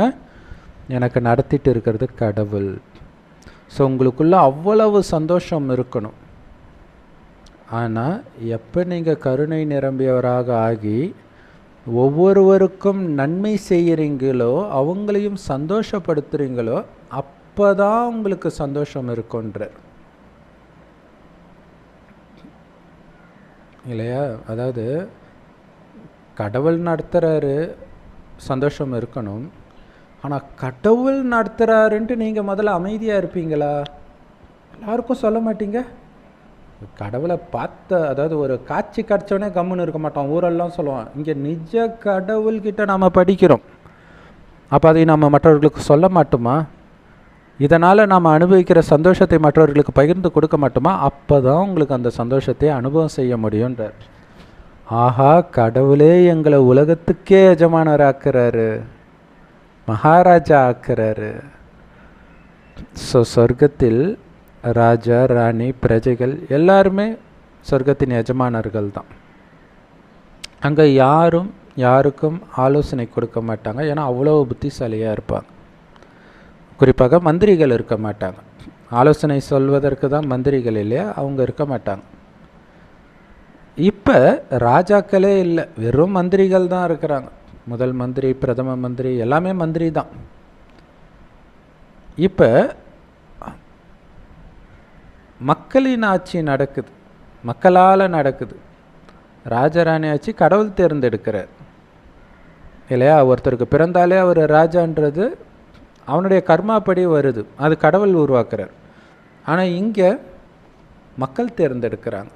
எனக்கு நடத்திட்டு இருக்கிறது கடவுள். ஸோ உங்களுக்குள்ள அவ்வளவு சந்தோஷம் இருக்கணும். ஆனால் எப்போ நீங்கள் கருணை நிரம்பியவராக ஆகி ஒவ்வொருவருக்கும் நன்மை செய்கிறீங்களோ, அவங்களையும் சந்தோஷப்படுத்துகிறீங்களோ, அப்போ தான் உங்களுக்கு சந்தோஷம் இருக்குன்றார் இல்லையா? அதாவது கடவுள் நடத்துகிறாரு, சந்தோஷம் இருக்கணும். ஆனால் கடவுள் நடத்துகிறாருன்ட்டு நீங்கள் முதல்ல அமைதியாக இருப்பீங்களா? எல்லாருக்கும் சொல்ல மாட்டீங்க. கடவுளை அதாவது ஒரு காட்சி காட்சோடனே கம்முன்னு இருக்க மாட்டோம், ஊரெல்லாம் சொல்லுவான். இங்கே நிஜ கடவுள்கிட்ட நாம் படிக்கிறோம். அப்போ அதை நம்ம மற்றவர்களுக்கு சொல்ல மாட்டோமா? இதனால் நாம் அனுபவிக்கிற சந்தோஷத்தை மற்றவர்களுக்கு பகிர்ந்து கொடுக்க மாட்டோமா? அப்போ தான் உங்களுக்கு அந்த சந்தோஷத்தை அனுபவம் செய்ய முடியுன்றார். ஆஹா, கடவுளே எங்களை உலகத்துக்கே எஜமானராக்குறாரு, மகாராஜா ஆக்குறாரு. ஸோ சொர்க்கத்தில் ராஜா, ராணி, பிரஜைகள் எல்லாருமே சொர்க்கத்தின் எஜமானர்கள் தான். அங்கே யாருக்கும் ஆலோசனை கொடுக்க மாட்டாங்க, ஏன்னா அவ்வளோ புத்திசாலியாக இருப்பாங்க. குறிப்பாக மந்திரிகள் இருக்க மாட்டாங்க. ஆலோசனை சொல்வதற்கு தான் மந்திரிகள் இல்லையா, அவங்க இருக்க மாட்டாங்க. இப்போ ராஜாக்களே இல்லை, வெறும் மந்திரிகள் தான் இருக்கிறாங்க. முதல் மந்திரி, பிரதம மந்திரி எல்லாமே மந்திரி தான். இப்போ மக்களின் ஆட்சி நடக்குது, மக்களால் நடக்குது. ராஜராணி ஆட்சி கடவுள் தேர்ந்தெடுக்கிறார் இல்லையா? ஒருத்தருக்கு பிறந்தாலே அவர் ராஜான்றது அவனுடைய கர்மாப்படி வருது, அது கடவுள் உருவாக்குறார். ஆனால் இங்கே மக்கள் தேர்ந்தெடுக்கிறாங்க.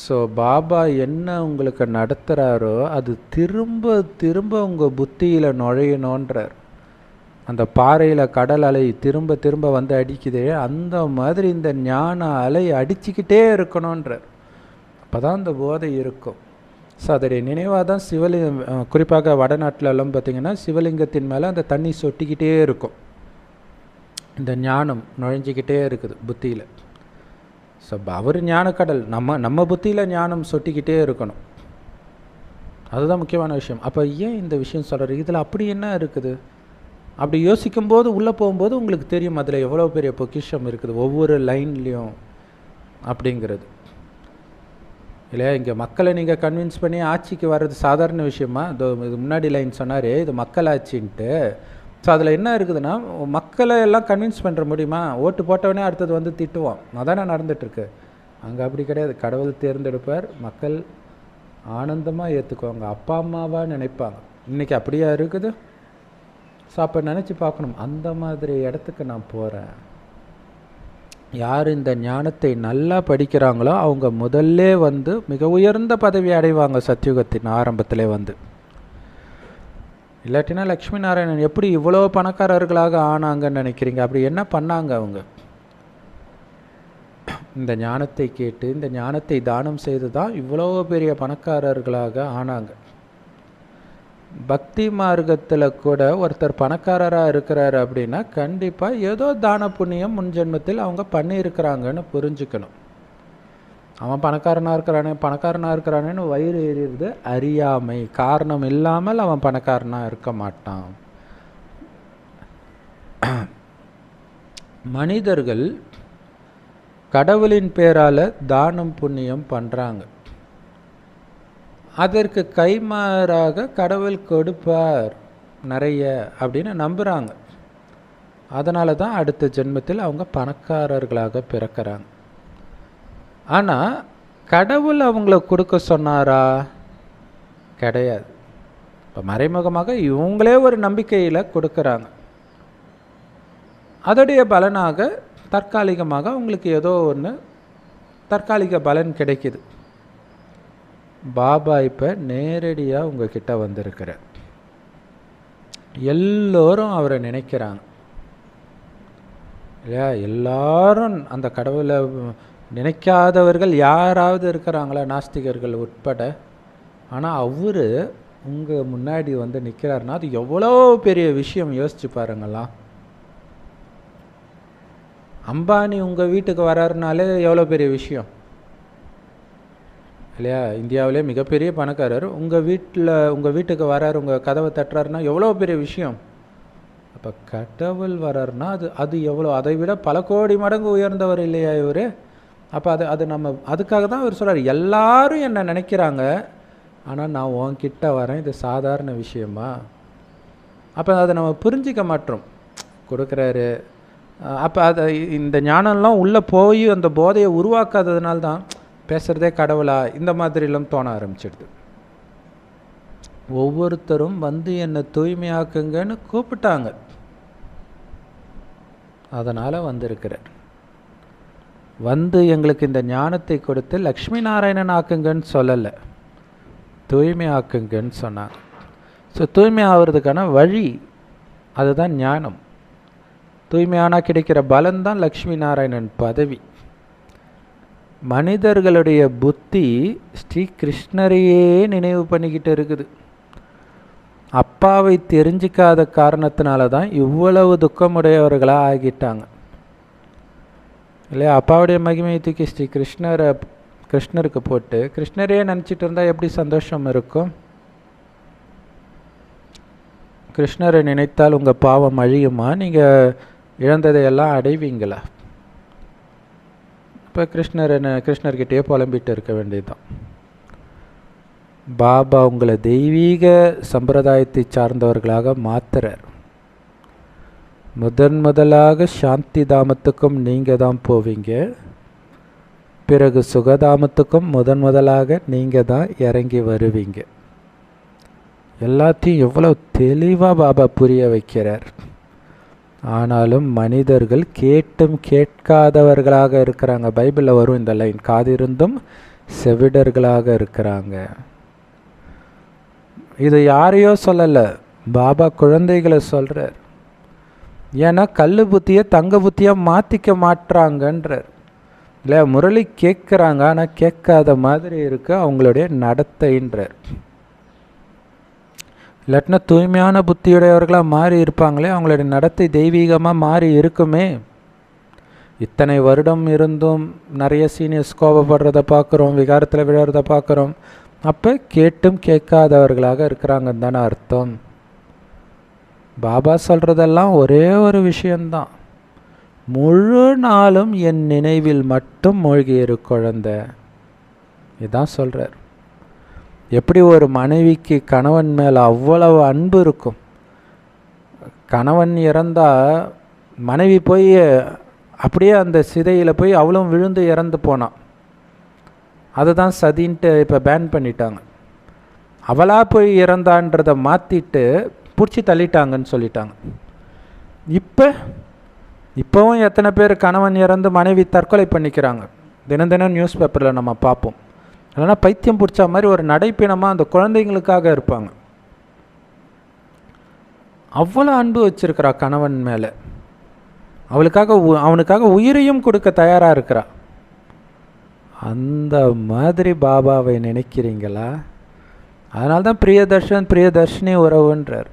ஸோ பாபா என்ன உங்களுக்கு நடத்துகிறாரோ அது திரும்ப திரும்ப உங்கள் புத்தியில் நுழையணுன்றார். அந்த பாறையில் கடல் அலை திரும்ப திரும்ப வந்து அடிக்குதே, அந்த மாதிரி இந்த ஞான அலை அடிச்சுக்கிட்டே இருக்கணுன்ற. அப்போ தான் அந்த போதை இருக்கும். ஸோ அதோடைய நினைவாக தான் குறிப்பாக வடநாட்டிலெல்லாம் பார்த்திங்கன்னா சிவலிங்கத்தின் மேலே அந்த தண்ணி சொட்டிக்கிட்டே இருக்கும். இந்த ஞானம் நுழைஞ்சிக்கிட்டே இருக்குது புத்தியில். ஸோ அவர் ஞானக்கடல், நம்ம புத்தியில் ஞானம் சொட்டிக்கிட்டே இருக்கணும். அதுதான் முக்கியமான விஷயம். அப்போ ஏன் இந்த விஷயம் சொல்கிறார்? இதில் அப்படி என்ன இருக்குது? அப்படி யோசிக்கும்போது உள்ளே போகும்போது உங்களுக்கு தெரியும் அதில் எவ்வளோ பெரிய பொக்கிஷம் இருக்குது ஒவ்வொரு லைன்லேயும் அப்படிங்கிறது இல்லையா. இங்கே மக்களை நீங்கள் கன்வின்ஸ் பண்ணி ஆட்சிக்கு வர்றது சாதாரண விஷயமா? இது முன்னாடி லைன் சொன்னார், இது மக்கள் ஆட்சின்ட்டு. ஸோ அதில் என்ன இருக்குதுன்னா, மக்களை எல்லாம் கன்வின்ஸ் பண்ணுற முடியுமா? ஓட்டு போட்டவனே அடுத்தது வந்து திட்டுவான். அதானே நடந்துகிட்ருக்கு. அங்கே அப்படி கிடையாது. கடவுள் தேர்ந்தெடுப்பார், மக்கள் ஆனந்தமாக ஏற்றுக்குவாங்க, அப்பா அம்மாவாக நினைப்பாங்க. இன்றைக்கி அப்படியா இருக்குது? ஸோ அப்போ நினச்சி பார்க்கணும், அந்த மாதிரி இடத்துக்கு நான் போகிறேன். யார் இந்த ஞானத்தை நல்லா படிக்கிறாங்களோ அவங்க முதல்ல வந்து மிக உயர்ந்த பதவி அடைவாங்க சத்தியுகத்தின் ஆரம்பத்திலே வந்து. இல்லாட்டினா லக்ஷ்மி நாராயணன் எப்படி இவ்வளோ பணக்காரர்களாக ஆனாங்கன்னு நினைக்கிறீங்க? அப்படி என்ன பண்ணாங்க அவங்க? இந்த ஞானத்தை கேட்டு இந்த ஞானத்தை தானம் செய்து தான் இவ்வளோ பெரிய பணக்காரர்களாக ஆனாங்க. பக்தி மார்க்கத்தில் கூட ஒருத்தர் பணக்காரராக இருக்கிறாரு அப்படின்னா கண்டிப்பாக ஏதோ தான புண்ணியம் முன் ஜென்மத்தில் அவங்க பண்ணியிருக்கிறாங்கன்னு புரிஞ்சுக்கணும். அவன் பணக்காரனாக இருக்கிறானேன்னு வயிறு எறிகிறது அறியாமை. காரணம் இல்லாமல் அவன் பணக்காரனாக இருக்க மாட்டான். மனிதர்கள் கடவுளின் பேரால் தானம் புண்ணியம் பண்ணுறாங்க. அதற்கு கைமாறாக கடவுள் கொடுப்பார் நிறைய அப்படின்னு நம்புகிறாங்க. அதனால தான் அடுத்த ஜென்மத்தில் அவங்க பணக்காரர்களாக பிறக்கிறாங்க. ஆனால் கடவுள் அவங்கள கொடுக்க சொன்னாரா? கிடையாது. இப்போ மறைமுகமாக இவங்களே ஒரு நம்பிக்கையில் கொடுக்குறாங்க. அதோடைய பலனாக தற்காலிகமாக அவங்களுக்கு ஏதோ ஒன்று தற்காலிக பலன் கிடைக்கிது. பாபா இப்போ நேரடியாக உங்ககிட்ட வந்திருக்கிறார். எல்லோரும் அவரை நினைக்கிறாங்க இல்லையா? எல்லாரும் அந்த கடவுளை நினைக்காதவர்கள் யாராவது இருக்கிறாங்களா? நாஸ்திகர்கள் உட்பட. ஆனால் அவர் உங்கள் முன்னாடி வந்து நிற்கிறாருன்னா அது எவ்வளோ பெரிய விஷயம். யோசிச்சு பாருங்களா. அம்பானி உங்கள் வீட்டுக்கு வர்றாருனாலே எவ்வளோ பெரிய விஷயம் இல்லையா? இந்தியாவிலே மிகப்பெரிய பணக்காரர் உங்கள் வீட்டுக்கு வர்றாரு, உங்கள் கதவை தட்டுறாருன்னா எவ்வளோ பெரிய விஷயம். அப்போ கடவுள் வர்றாருன்னா அது எவ்வளோ, அதை விட பல கோடி மடங்கு உயர்ந்தவர் இல்லையா இவர்? அப்போ அது நம்ம அதுக்காக தான் அவர் சொல்கிறார், எல்லாரும் என்னை நினைக்கிறாங்க, ஆனால் நான் உன்கிட்ட வரேன், இது சாதாரண விஷயமா? அப்போ அதை நம்ம புரிஞ்சிக்க மாட்டோம். கொடுக்குறாரு. அப்போ இந்த ஞானம்லாம் உள்ளே போய் அந்த போதையை உருவாக்காததுனால தான் பேசுகிறதே கடவுளா இந்த மாதிரிலாம் தோண ஆரம்பிச்சிடுது. ஒவ்வொருத்தரும் வந்து என்னை தூய்மையாக்குங்கன்னு கூப்பிட்டாங்க, அதனால் வந்திருக்கிறார். வந்து எங்களுக்கு இந்த ஞானத்தை கொடுத்து லக்ஷ்மி நாராயணன் ஆக்குங்கன்னு சொல்லலை, தூய்மை ஆக்குங்கன்னு சொன்னாங்க. ஸோ தூய்மை ஆகிறதுக்கான வழி அதுதான் ஞானம். தூய்மையானால் கிடைக்கிற பலன்தான் லக்ஷ்மி நாராயணன் பதவி. மனிதர்களுடைய புத்தி ஸ்ரீ கிருஷ்ணரையே நினைவு பண்ணிக்கிட்டு இருக்குது. அப்பாவை தெரிஞ்சிக்காத காரணத்தினால தான் இவ்வளவு துக்கமுடையவர்களாக ஆகிட்டாங்க இல்லையா? அப்பாவுடைய மகிமையை தூக்கி ஸ்ரீ கிருஷ்ணருக்கு போட்டு கிருஷ்ணரையே நினச்சிட்டு இருந்தால் எப்படி சந்தோஷம் இருக்கும்? கிருஷ்ணரை நினைத்தால் உங்கள் பாவம் அழியுமா? நீங்கள் இழந்ததையெல்லாம் அடைவீங்களா? இப்போ கிருஷ்ணர்கிட்டயே புலம்பிட்டு இருக்க வேண்டியதுதான். பாபா உங்களை தெய்வீக சம்பிரதாயத்தை சார்ந்தவர்களாக மாத்துறார். முதலாக சாந்தி தாமத்துக்கும் நீங்கள் தான் போவீங்க, பிறகு சுகதாமத்துக்கும் முதலாக நீங்கள் தான் இறங்கி வருவீங்க. எல்லாத்தையும் எவ்வளோ தெளிவாக பாபா புரிய வைக்கிறார். ஆனாலும் மனிதர்கள் கேட்டும் கேட்காதவர்களாக இருக்கிறாங்க. பைபிளில் வரும் இந்த லைன், காதிருந்தும் செவிடர்களாக இருக்கிறாங்க. இது யாரையோ சொல்லலை, பாபா குழந்தைகளை சொல்கிறார். ஏன்னா கல் புத்தியை தங்க புத்தியாக மாற்றிக்க மாட்டுறாங்கன்றார். இல்லை, முரளி கேட்குறாங்க ஆனால் கேட்காத மாதிரி இருக்கு அவங்களுடைய நடத்தைன்றார். இல்லாட்டினா தூய்மையான புத்தியுடையவர்களாக மாறி இருப்பாங்களே, அவங்களுடைய நடத்தை தெய்வீகமாக மாறி இருக்குமே. இத்தனை வருடம் இருந்தும் நிறைய சீனியர்ஸ் கோபப்படுறத பார்க்குறோம், விகாரத்தில் விழுறத பார்க்குறோம். அப்போ கேட்டும் கேட்காதவர்களாக இருக்கிறாங்கன்னு தானே அர்த்தம். பாபா சொல்கிறதெல்லாம் ஒரே ஒரு விஷயந்தான், முழு நாளும் என் நினைவில் மட்டும் மூழ்கி இரு குழந்தை. இதுதான் சொல்கிறார். எப்படி ஒரு மனைவிக்கு கணவன் மேலே அவ்வளவு அன்பு இருக்கும். கணவன் இறந்தால் மனைவி போய் அப்படியே அந்த சிதையில் போய் அவளும் விழுந்து இறந்து போனான். அதுதான் சதின்ட்டு இப்போ பேன் பண்ணிட்டாங்க. அவளாக போய் இறந்தான்றதை மாற்றிட்டு பிடிச்சி தள்ளிட்டாங்கன்னு சொல்லிட்டாங்க. இப்போவும் எத்தனை பேர் கணவன் இறந்து மனைவி தற்கொலை பண்ணிக்கிறாங்க, தினம் தினம் நியூஸ் பேப்பரில் நம்ம பார்ப்போம். இல்லைனா பைத்தியம் பிடிச்ச மாதிரி ஒரு நடைப்பினமாக அந்த குழந்தைங்களுக்காக இருப்பாங்க. அவ்வளோ அன்பு வச்சிருக்கிறா கணவன் மேலே, அவனுக்காக உயிரையும் கொடுக்க தயாராக இருக்கிறா. அந்த மாதிரி பாபாவை நினைக்கிறீங்களா? அதனால்தான் பிரியதர்ஷினி உறவுன்றார்.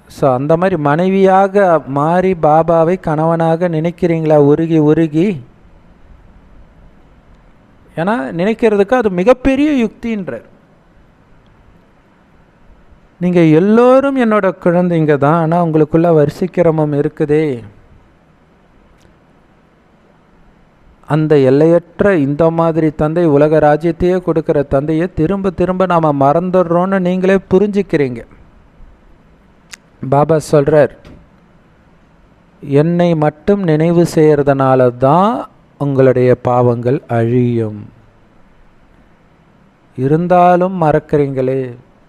ஸோ அந்த மாதிரி மனைவியாக மாறி பாபாவை கணவனாக நினைக்கிறீங்களா உருகி உருகி? ஏன்னா நினைக்கிறதுக்கு அது மிகப்பெரிய யுக்தின்றார். நீங்கள் எல்லோரும் என்னோட குழந்தைங்க தான், ஆனால் உங்களுக்குள்ள வரிசைக்கிரமம் இருக்குதே. அந்த எல்லையற்ற இந்த மாதிரி தந்தை, உலக ராஜ்யத்தையே கொடுக்குற தந்தையை திரும்ப திரும்ப நாம் மறந்துடுறோன்னு நீங்களே புரிஞ்சுக்கிறீங்க. பாபா சொல்கிறார், என்னை மட்டும் நினைவு செய்கிறதுனால தான் உங்களுடைய பாவங்கள் அழியும். இருந்தாலும் மறக்கிறீங்களே,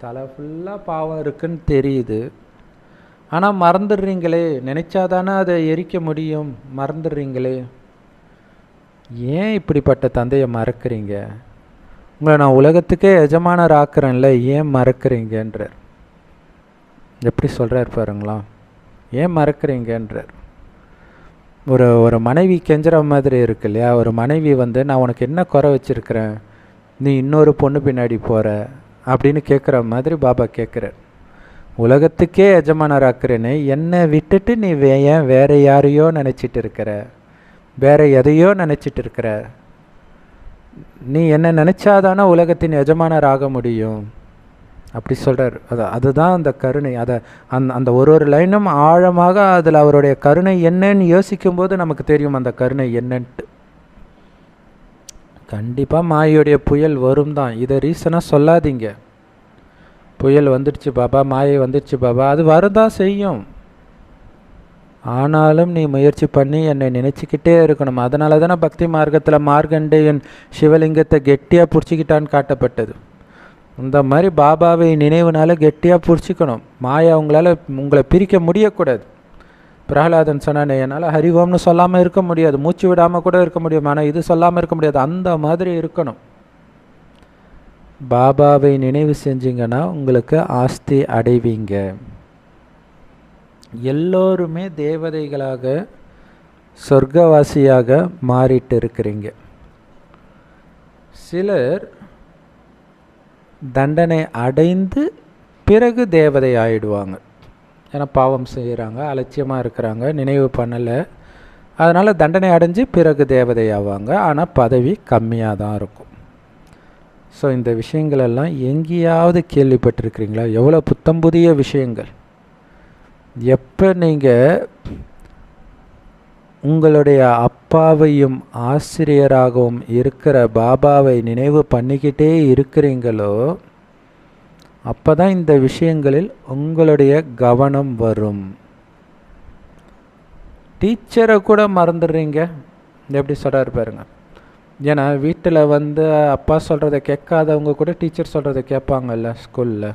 தலை ஃபுல்லாக பாவம் இருக்குன்னு தெரியுது, ஆனால் மறந்துடுறீங்களே. நினைச்சாதானே அதை எரிக்க முடியும், மறந்துடுறீங்களே. ஏன் இப்படிப்பட்ட தந்தையை மறக்கிறீங்க? உங்களை நான் உலகத்துக்கே எஜமானர் ஆக்குறேன்ல, ஏன் மறக்கிறீங்கன்றார். எப்படி சொல்கிறார் பாருங்களா, ஏன் மறக்கிறீங்கன்றார். ஒரு மனைவி கெஞ்சுற மாதிரி இருக்கு இல்லையா? ஒரு மனைவி நான் உனக்கு என்ன குறை வச்சுருக்கிறேன், நீ இன்னொரு பொண்ணு பின்னாடி போகிற அப்படின்னு கேட்குற மாதிரி பாபா கேட்குறார். உலகத்துக்கே எஜமானர் ஆக்குறேன்னு என்னை விட்டுட்டு நீ ஏன் வேற யாரையோ நினச்சிட்டு இருக்கிற, வேற எதையோ நினச்சிட்டு இருக்கிற? நீ என்ன நினச்சாதானே உலகத்தின் எஜமானர் ஆக முடியும் அப்படி சொல்கிறார். அதுதான் அந்த கருணை. அந்த ஒரு லைனும் ஆழமாக அதில் அவருடைய கருணை என்னன்னு யோசிக்கும்போது நமக்கு தெரியும் அந்த கருணை என்னன்ட்டு. கண்டிப்பாக மாயையுடைய புயல் வரும் தான், இதை ரீசனாக சொல்லாதீங்க. புயல் வந்துடுச்சு பாபா, மாயை வந்துடுச்சு பாபா, அது வரதான் செய்யும். ஆனாலும் நீ முயற்சி பண்ணி என்னை நினச்சிக்கிட்டே இருக்கணும். அதனால தானே பக்தி மார்க்கத்தில் மார்கண்டேயன் சிவலிங்கத்தை கெட்டியாக பிடிச்சிக்கிட்டான்னு காட்டப்பட்டது. இந்த மாதிரி பாபாவை நினைவுனால கெட்டியாக பிடிச்சிக்கணும். மாயா உங்களை பிரிக்க முடியக்கூடாது. பிரகலாதன் சொன்னானே, என்னால் ஹரிவோம்னு சொல்லாமல் இருக்க முடியாது, மூச்சு விடாமல் கூட இருக்க முடியும், ஆனால் இது சொல்லாமல் இருக்க முடியாது. அந்த மாதிரி இருக்கணும். பாபாவை நினைவு செஞ்சிங்கன்னா உங்களுக்கு ஆஸ்தி அடைவீங்க. எல்லோருமே தேவதைகளாக சொர்க்கவாசியாக மாறிட்டு இருக்கிறீங்க. சிலர் தண்டனை அடைந்து பிறகு தேவதை ஆயிடுவாங்க. ஏன்னா பாவம் செய்கிறாங்க, அலட்சியமாக இருக்கிறாங்க, நினைவு பண்ணலை, அதனால் தண்டனை அடைஞ்சு பிறகு தேவதை ஆவாங்க. ஆனால் பதவி கம்மியாக தான் இருக்கும். ஸோ இந்த விஷயங்களெல்லாம் எங்கேயாவது கேள்விப்பட்டிருக்கிறீங்களா? எவ்வளோ புத்தம் புதிய விஷயங்கள். எப்போ நீங்கள் உங்களுடைய அப்பாவையும் ஆசிரியராகவும் இருக்கிற பாபாவை நினைவு பண்ணிக்கிட்டே இருக்கிறீங்களோ அப்போ தான் இந்த விஷயங்களில் உங்களுடைய கவனம் வரும். டீச்சரை கூட மறந்துடுறீங்க. எப்படி சொல்கிறாரு பாருங்க. ஏன்னா வீட்டில் அப்பா சொல்கிறத கேட்காதவங்க கூட டீச்சர் சொல்கிறத கேட்பாங்கல்ல. ஸ்கூலில்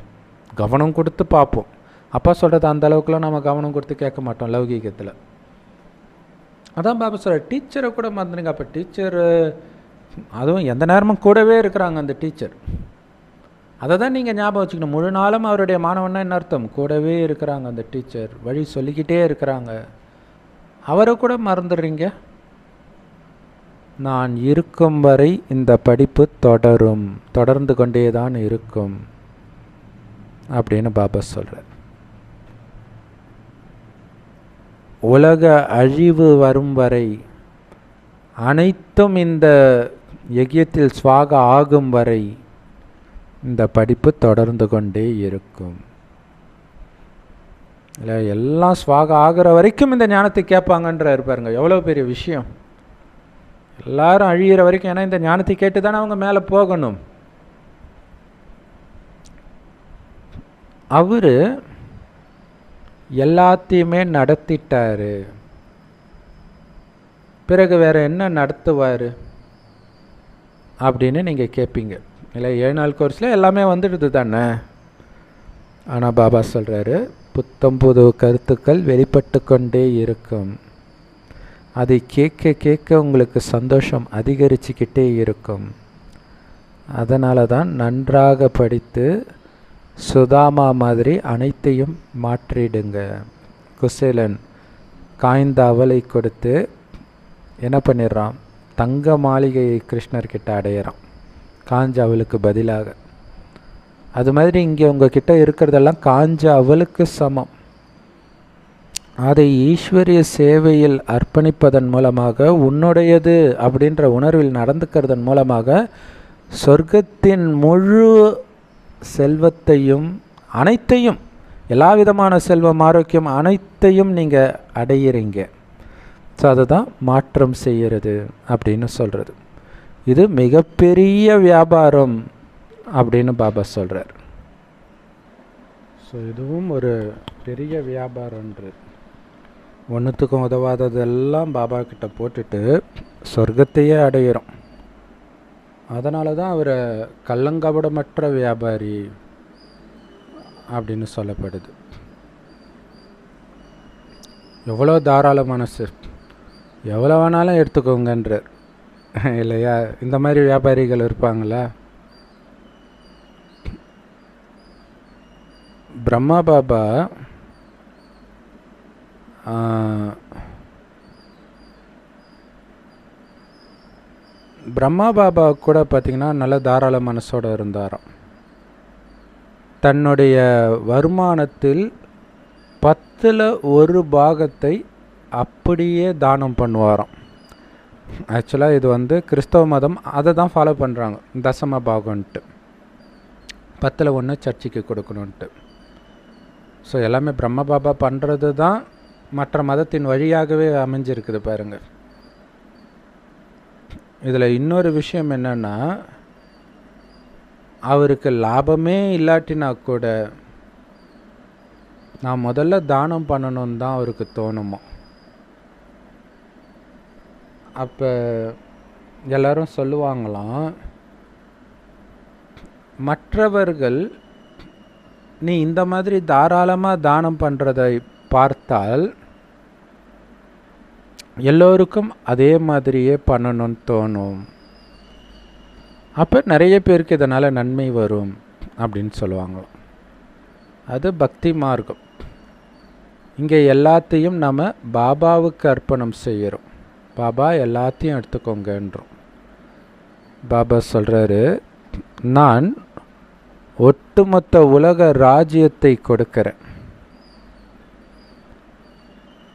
கவனம் கொடுத்து பார்ப்போம். அப்பா சொல்கிறது அந்த அளவுக்குலாம் நம்ம கவனம் கொடுத்து கேட்க மாட்டோம் லௌகீகத்தில். அதான் பாபா சொல்கிற, டீச்சரை கூட மறந்துடுங்க. அப்போ டீச்சர் அதுவும் எந்த நேரமும் கூடவே இருக்கிறாங்க. அந்த டீச்சர் அதை தான் நீங்கள் ஞாபகம் வச்சுக்கணும். முழு நாளும் அவருடைய மாணவன்னா என்ன அர்த்தம்? கூடவே இருக்கிறாங்க அந்த டீச்சர், வழி சொல்லிக்கிட்டே இருக்கிறாங்க. அவரை கூட மறந்துடுறீங்க. நான் இருக்கும் வரை இந்த படிப்பு தொடர்ந்து கொண்டே தான் இருக்கும் அப்படின்னு பாபா சொல்கிறார். உலக அழிவு வரும் வரை, அனைத்தும் இந்த யஜ்யத்தில் ஸ்வாக ஆகும் வரை இந்த படிப்பு தொடர்ந்து கொண்டே இருக்கும். இல்லை, எல்லாம் ஸ்வாக ஆகிற வரைக்கும் இந்த ஞானத்தை கேட்பாங்கன்ற இருப்பாருங்க. எவ்வளோ பெரிய விஷயம். எல்லாரும் அழியிற வரைக்கும், ஏன்னா இந்த ஞானத்தை கேட்டு தானே அவங்க மேலே போகணும். அவர் எல்லாத்தையுமே நடத்திட்டாரு, பிறகு வேற என்ன நடத்துவார் அப்படின்னு நீங்கள் கேட்பீங்க. இல்லை, 7 நாள் கோர்ஸில் எல்லாமே வந்துடுது தானே. ஆனால் பாபா சொல்கிறாரு, புத்தம் புது கருத்துக்கள் வெளிப்பட்டு கொண்டே இருக்கும். அதை கேட்க கேட்க உங்களுக்கு சந்தோஷம் அதிகரிச்சுக்கிட்டே இருக்கும். அதனால தான் நன்றாக படித்து சுதாமா மாதிரி அனைத்தையும் மாற்றிடுங்க. குசேலன் காய்ந்த அவலை கொடுத்து என்ன பண்ணிடுறான்? தங்க மாளிகையை கிருஷ்ணர்கிட்ட அடையிறான், காஞ்ச அவளுக்கு பதிலாக. அது மாதிரி இங்கே உங்ககிட்ட இருக்கிறதெல்லாம் காஞ்ச அவளுக்கு சமம். அதை ஈஸ்வரிய சேவையில் அர்ப்பணிப்பதன் மூலமாக, உன்னுடையது அப்படின்ற உணர்வில் நடந்துக்கிறதன் மூலமாக சொர்க்கத்தின் முழு செல்வத்தையும், அனைத்தையும், எல்லா விதமான செல்வம், ஆரோக்கியம் அனைத்தையும் நீங்கள் அடையிறீங்க. ஸோ அதுதான் மாற்றம் செய்கிறது அப்படின்னு சொல்கிறது. இது மிகப்பெரிய வியாபாரம் அப்படின்னு பாபா சொல்கிறார். ஸோ இதுவும் ஒரு பெரிய வியாபாரம்ன்றது. ஒன்றுத்துக்கும் உதவாததெல்லாம் பாபா கிட்ட போட்டுட்டு சொர்க்கத்தையே அடையிறோம். அதனால தான் அவரை கள்ளங்கபடமற்ற வியாபாரி அப்படின்னு சொல்லப்படுது. எவ்வளோ தாராள மனசு, எவ்வளோ வேணாலும் எடுத்துக்கோங்கன்றார் இல்லையா? இந்த மாதிரி வியாபாரிகள் இருப்பாங்களா? பிரம்மா பாபா கூட பார்த்திங்கன்னா நல்ல தாராள மனசோடு இருந்தாராம். தன்னுடைய வருமானத்தில் 1/10 பாகத்தை அப்படியே தானம் பண்ணுவாராம். ஆக்சுவலாக இது கிறிஸ்தவ மதம் அதை தான் ஃபாலோ பண்ணுறாங்க, தசம பாகம்ன்ட்டு. 10ல் 1 சர்ச்சுக்கு கொடுக்கணுன்ட்டு. ஸோ எல்லாமே பிரம்ம பாபா பண்ணுறது தான் மற்ற மதத்தின் வழியாகவே அமைஞ்சிருக்குது பாருங்கள். இதில் இன்னொரு விஷயம் என்னென்னா, அவருக்கு லாபமே இல்லாட்டினா கூட நான் முதல்ல தானம் பண்ணணும்னு தான் அவருக்கு தோணுமா. அப்போ எல்லாரும் சொல்லுவாங்களாம், மற்றவர்கள் நீ இந்த மாதிரி தாராளமாக தானம் பண்ணுறதை பார்த்தால் எல்லோருக்கும் அதே மாதிரியே பண்ணணும்னு தோணும். அப்போ நிறைய பேருக்கு இதனால் நன்மை வரும் அப்படின்னு சொல்லுவாங்க. அது பக்தி மார்க்கம். இங்கே எல்லாத்தையும் நம்ம பாபாவுக்கு அர்ப்பணம் செய்கிறோம். பாபா எல்லாத்தையும் எடுத்துக்கோங்கன்றோம். பாபா சொல்கிறாரு, நான் ஒட்டுமொத்த உலக ராஜ்யத்தை கொடுக்கிறேன்.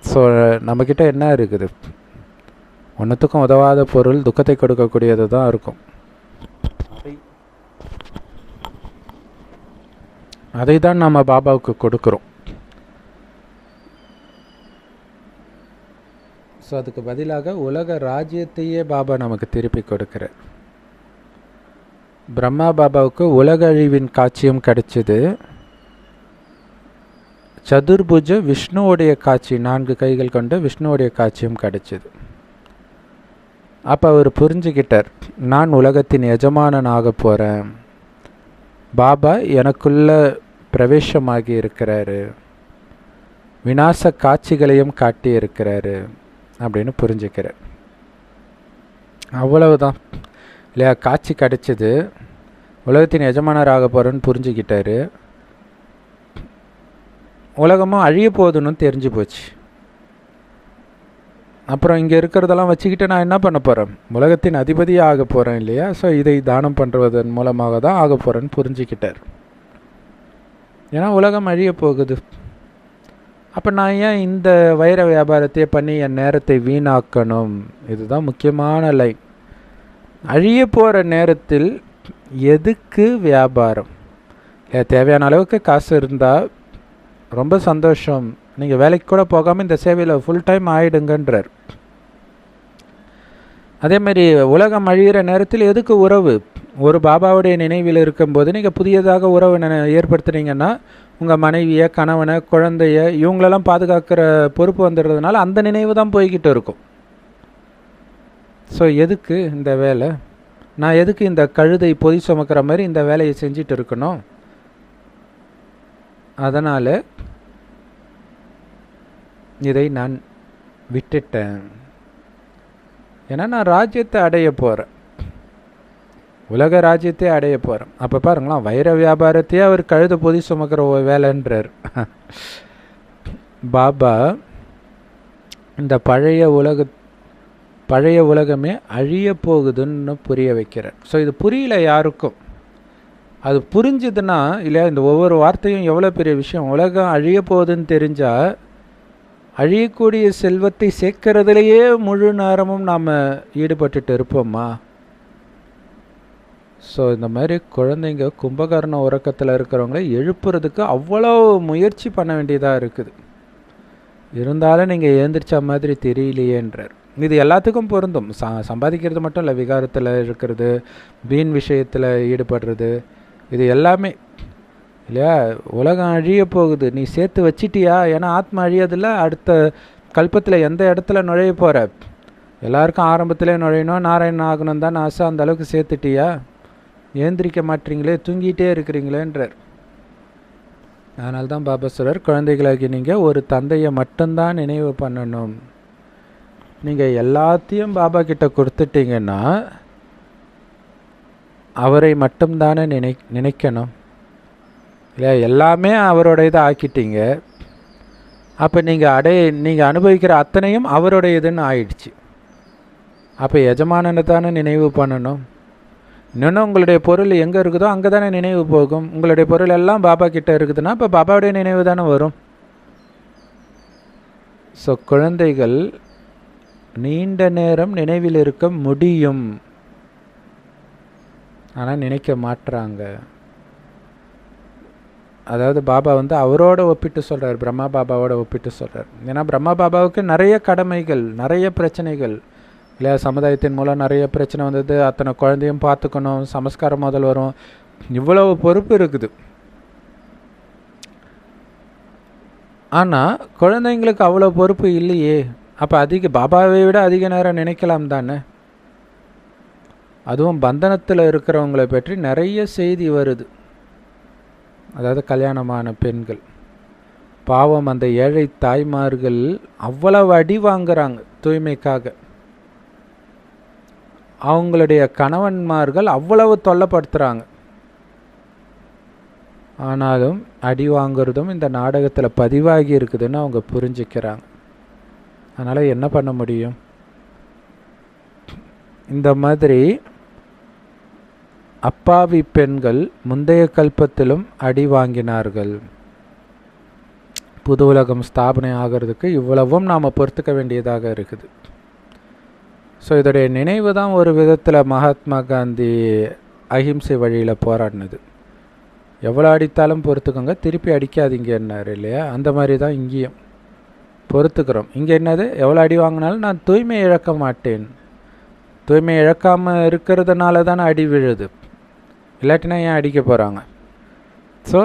ஸோ நம்மக்கிட்ட என்ன இருக்குது? ஒன்றுத்துக்கும் உதவாத பொருள், துக்கத்தை கொடுக்கக்கூடியது தான் இருக்கும். அதை தான் நம்ம பாபாவுக்கு கொடுக்குறோம். ஸோ அதுக்கு பதிலாக உலக ராஜ்யத்தையே பாபா நமக்கு திருப்பி கொடுக்கிறார். பிரம்மா பாபாவுக்கு உலக அழிவின் காட்சியும் கிடைச்சிது. சதுர்புஜ விஷ்ணுவோடைய காட்சி, 4 கைகள் கொண்ட விஷ்ணுவோடைய காட்சியும் கிடைச்சிது. அப்போ அவர் புரிஞ்சுக்கிட்டார், நான் உலகத்தின் எஜமானனாக போகிறேன், பாபா எனக்குள்ள பிரவேசமாகி இருக்கிறாரு, விநாச காட்சிகளையும் காட்டி இருக்கிறாரு அப்படின்னு புரிஞ்சுக்கிறார். அவ்வளவுதான் இல்லையா? காட்சி கிடைச்சிது. உலகத்தின் எஜமானர் ஆக போகிறேன்னு புரிஞ்சுக்கிட்டாரு. உலகமும் அழிய போகுதுன்னு தெரிஞ்சு போச்சு. அப்புறம் இங்கே இருக்கிறதெல்லாம் வச்சுக்கிட்டு நான் என்ன பண்ண போகிறேன்? உலகத்தின் அதிபதியாக ஆக போகிறேன் இல்லையா? ஸோ இதை தானம் பண்ணுறதன் மூலமாக தான் ஆக போகிறேன்னு புரிஞ்சுக்கிட்டார். ஏன்னா உலகம் அழிய போகுது. அப்போ நான் ஏன் இந்த வைர வியாபாரத்தையே பண்ணி என் நேரத்தை வீணாக்கணும்? இதுதான் முக்கியமான லைன். அழிய போகிற நேரத்தில் எதுக்கு வியாபாரம்? தேவையான அளவுக்கு காசு இருந்தால் ரொம்ப சந்தோஷம், நீங்கள் வேலைக்கு கூட போகாமல் இந்த சேவையில் ஃபுல் டைம் ஆகிடுங்கன்றார். அதேமாதிரி உலகம் அழிகிற நேரத்தில் எதுக்கு உறவு? ஒரு பாபாவுடைய நினைவில் இருக்கும்போது நீங்கள் புதியதாக உறவு ஏற்படுத்துனீங்கன்னா உங்கள் மனைவியை, கணவனை, குழந்தைய இவங்களெல்லாம் பாதுகாக்கிற பொறுப்பு வந்துடுறதுனால அந்த நினைவு தான் போய்கிட்டு இருக்கும். ஸோ எதுக்கு இந்த வேலை? நான் எதுக்கு இந்த கழுதை பொதி சுமக்கிற மாதிரி இந்த வேலையை செஞ்சிட்டு இருக்கணும்? அதனால் இதை நான் விட்டுட்டேன். ஏன்னா நான் ராஜ்யத்தை அடைய போகிறேன், உலக ராஜ்யத்தை அடைய போகிறேன். அப்போ பாருங்களேன், வைர வியாபாரத்தையே அவர் கழுத பொதி சுமக்கிற வேலைன்றார். பாபா இந்த பழைய உலகமே அழிய போகுதுன்னு புரிய வைக்கிறார். ஸோ இது புரியல யாருக்கும். அது புரிஞ்சுதுன்னா இல்லையா, இந்த ஒவ்வொரு வார்த்தையும் எவ்வளோ பெரிய விஷயம். உலகம் அழிய போகுதுன்னு தெரிஞ்சால் அழியக்கூடிய செல்வத்தை சேர்க்கறதுலேயே முழு நேரமும் நாம் ஈடுபட்டுட்டு இருப்போம்மா? ஸோ இந்த மாதிரி குழந்தைங்க கும்பகர்ண உறக்கத்தில் இருக்கிறவங்கள எழுப்புறதுக்கு அவ்வளோ முயற்சி பண்ண வேண்டியதாக இருக்குது. இருந்தாலும் நீங்கள் எழுந்திரிச்ச மாதிரி தெரியலையேன்றார். இது எல்லாத்துக்கும் பொருந்தும். சம்பாதிக்கிறது மட்டும் இல்லை, விகாரத்தில் இருக்கிறது, வீண் விஷயத்தில் ஈடுபடுறது, இது எல்லாமே இல்லையா. உலகம் அழிய போகுது, நீ சேர்த்து வச்சிட்டியா? ஏன்னா ஆத்மா அழியதில்ல. அடுத்த கல்பத்தில் எந்த இடத்துல நுழைய போகிற? எல்லாருக்கும் ஆரம்பத்திலே நுழையணும், நாராயணன் ஆகணும் தான் ஆசை. அந்த அளவுக்கு சேர்த்துட்டியா? ஏந்திரிக்க மாட்டீங்களே, தூங்கிட்டே இருக்கிறீங்களேன்றார். அதனால தான் பாபா சொல்றார், குழந்தைகளாகி நீங்கள் ஒரு தந்தையை மட்டும்தான் நினைவு பண்ணணும். நீங்கள் எல்லாத்தையும் பாபா கிட்ட கொடுத்துட்டீங்கன்னா அவரை மட்டும்தானே நினைக்கணும் இல்லையா. எல்லாமே அவரோட இதை ஆக்கிட்டீங்க. அப்போ நீங்கள் அனுபவிக்கிற அத்தனையும் அவருடைய இதுன்னு ஆயிடுச்சு. அப்போ எஜமானனை தானே நினைவு பண்ணணும். இன்னொன்று, உங்களுடைய பொருள் எங்கே இருக்குதோ அங்கே தானே நினைவு போகும். உங்களுடைய பொருள் எல்லாம் பாபா கிட்ட இருக்குதுன்னா இப்போ பாபாவுடைய நினைவு தானே வரும். ஸோ குழந்தைகள் நீண்ட நேரம் நினைவில் இருக்க முடியும், ஆனால் நினைக்க மாட்டுறாங்க. அதாவது பாபா அவரோட ஒப்பிட்டு சொல்கிறார், பிரம்மா பாபாவோட ஒப்பிட்டு சொல்கிறார். ஏன்னா பிரம்மா பாபாவுக்கு நிறைய கடமைகள், நிறைய பிரச்சனைகள் இல்லையா. சமுதாயத்தின் மூலம் நிறைய பிரச்சனை வந்தது. அத்தனை குழந்தையும் பார்த்துக்கணும், சமஸ்காரம் முதல் வரும், இவ்வளவு பொறுப்பு இருக்குது. ஆனால் குழந்தைங்களுக்கு அவ்வளோ பொறுப்பு இல்லையே. அப்போ பாபாவை விட அதிக நேரம் நினைக்கலாம் தானே. அதுவும் பந்தனத்தில் இருக்கிறவங்களை பற்றி நிறைய செய்தி வருது. அதாவது கல்யாணமான பெண்கள் பாவம், அந்த ஏழை தாய்மார்கள் அவ்வளவு அடி வாங்குறாங்க தூய்மைக்காக. அவங்களுடைய கணவன்மார்கள் அவ்வளவு தொல்லைப்படுத்துகிறாங்க. ஆனாலும் அடி வாங்குறதும் இந்த நாடகத்தில் பதிவாகி இருக்குதுன்னு அவங்க புரிஞ்சுக்கிறாங்க. அதனால் என்ன பண்ண முடியும்? இந்த மாதிரி அப்பாவி பெண்கள் முந்தைய கல்பத்திலும் அடி வாங்கினார்கள். புது உலகம் ஸ்தாபனை ஆகிறதுக்கு இவ்வளவும் நாம் பொறுத்துக்க வேண்டியதாக இருக்குது. ஸோ இதோடைய நினைவு தான் ஒரு விதத்தில் மகாத்மா காந்தி அஹிம்சை வழியில் போராடினது. எவ்வளோ அடித்தாலும் பொறுத்துக்கோங்க, திருப்பி அடிக்காதீங்கன்னாரு இல்லையா. அந்த மாதிரி தான் இங்கேயும் பொறுத்துக்கிறோம். இங்கே என்னது, எவ்வளோ அடி வாங்கினாலும் நான் தூய்மை இழக்க மாட்டேன். தூய்மை இழக்காமல் இருக்கிறதுனால தானே அடி விழுது, இல்லாட்டினா ஏன் அடிக்க போகிறாங்க? ஸோ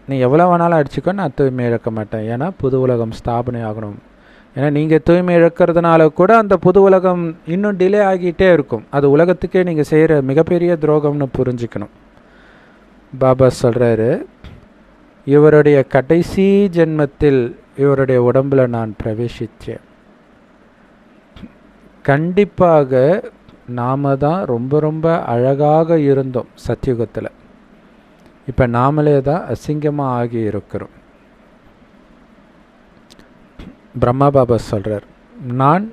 நீ எவ்வளோ வேணாலும் அடிச்சுக்கோ, நான் தூய்மை இழக்க மாட்டேன். ஏன்னா புது உலகம் ஸ்தாபனை ஆகணும். ஏன்னா நீங்கள் தூய்மை இழக்கிறதுனால கூட அந்த புது உலகம் இன்னும் டிலே ஆகிட்டே இருக்கும். அது உலகத்துக்கே நீங்கள் செய்கிற மிகப்பெரிய துரோகம்னு புரிஞ்சுக்கணும். பாபா சொல்கிறாரு, இவருடைய கடைசி ஜென்மத்தில் இவருடைய உடம்பில் நான் பிரவேசித்தேன். கண்டிப்பாக நாம் தான் ரொம்ப ரொம்ப அழகாக இருந்தோம் சத்தியுகத்தில். இப்போ நாமளே தான் அசிங்கமாக ஆகி இருக்கிறோம். பிரம்மா பாபா சொல்கிறார், நான்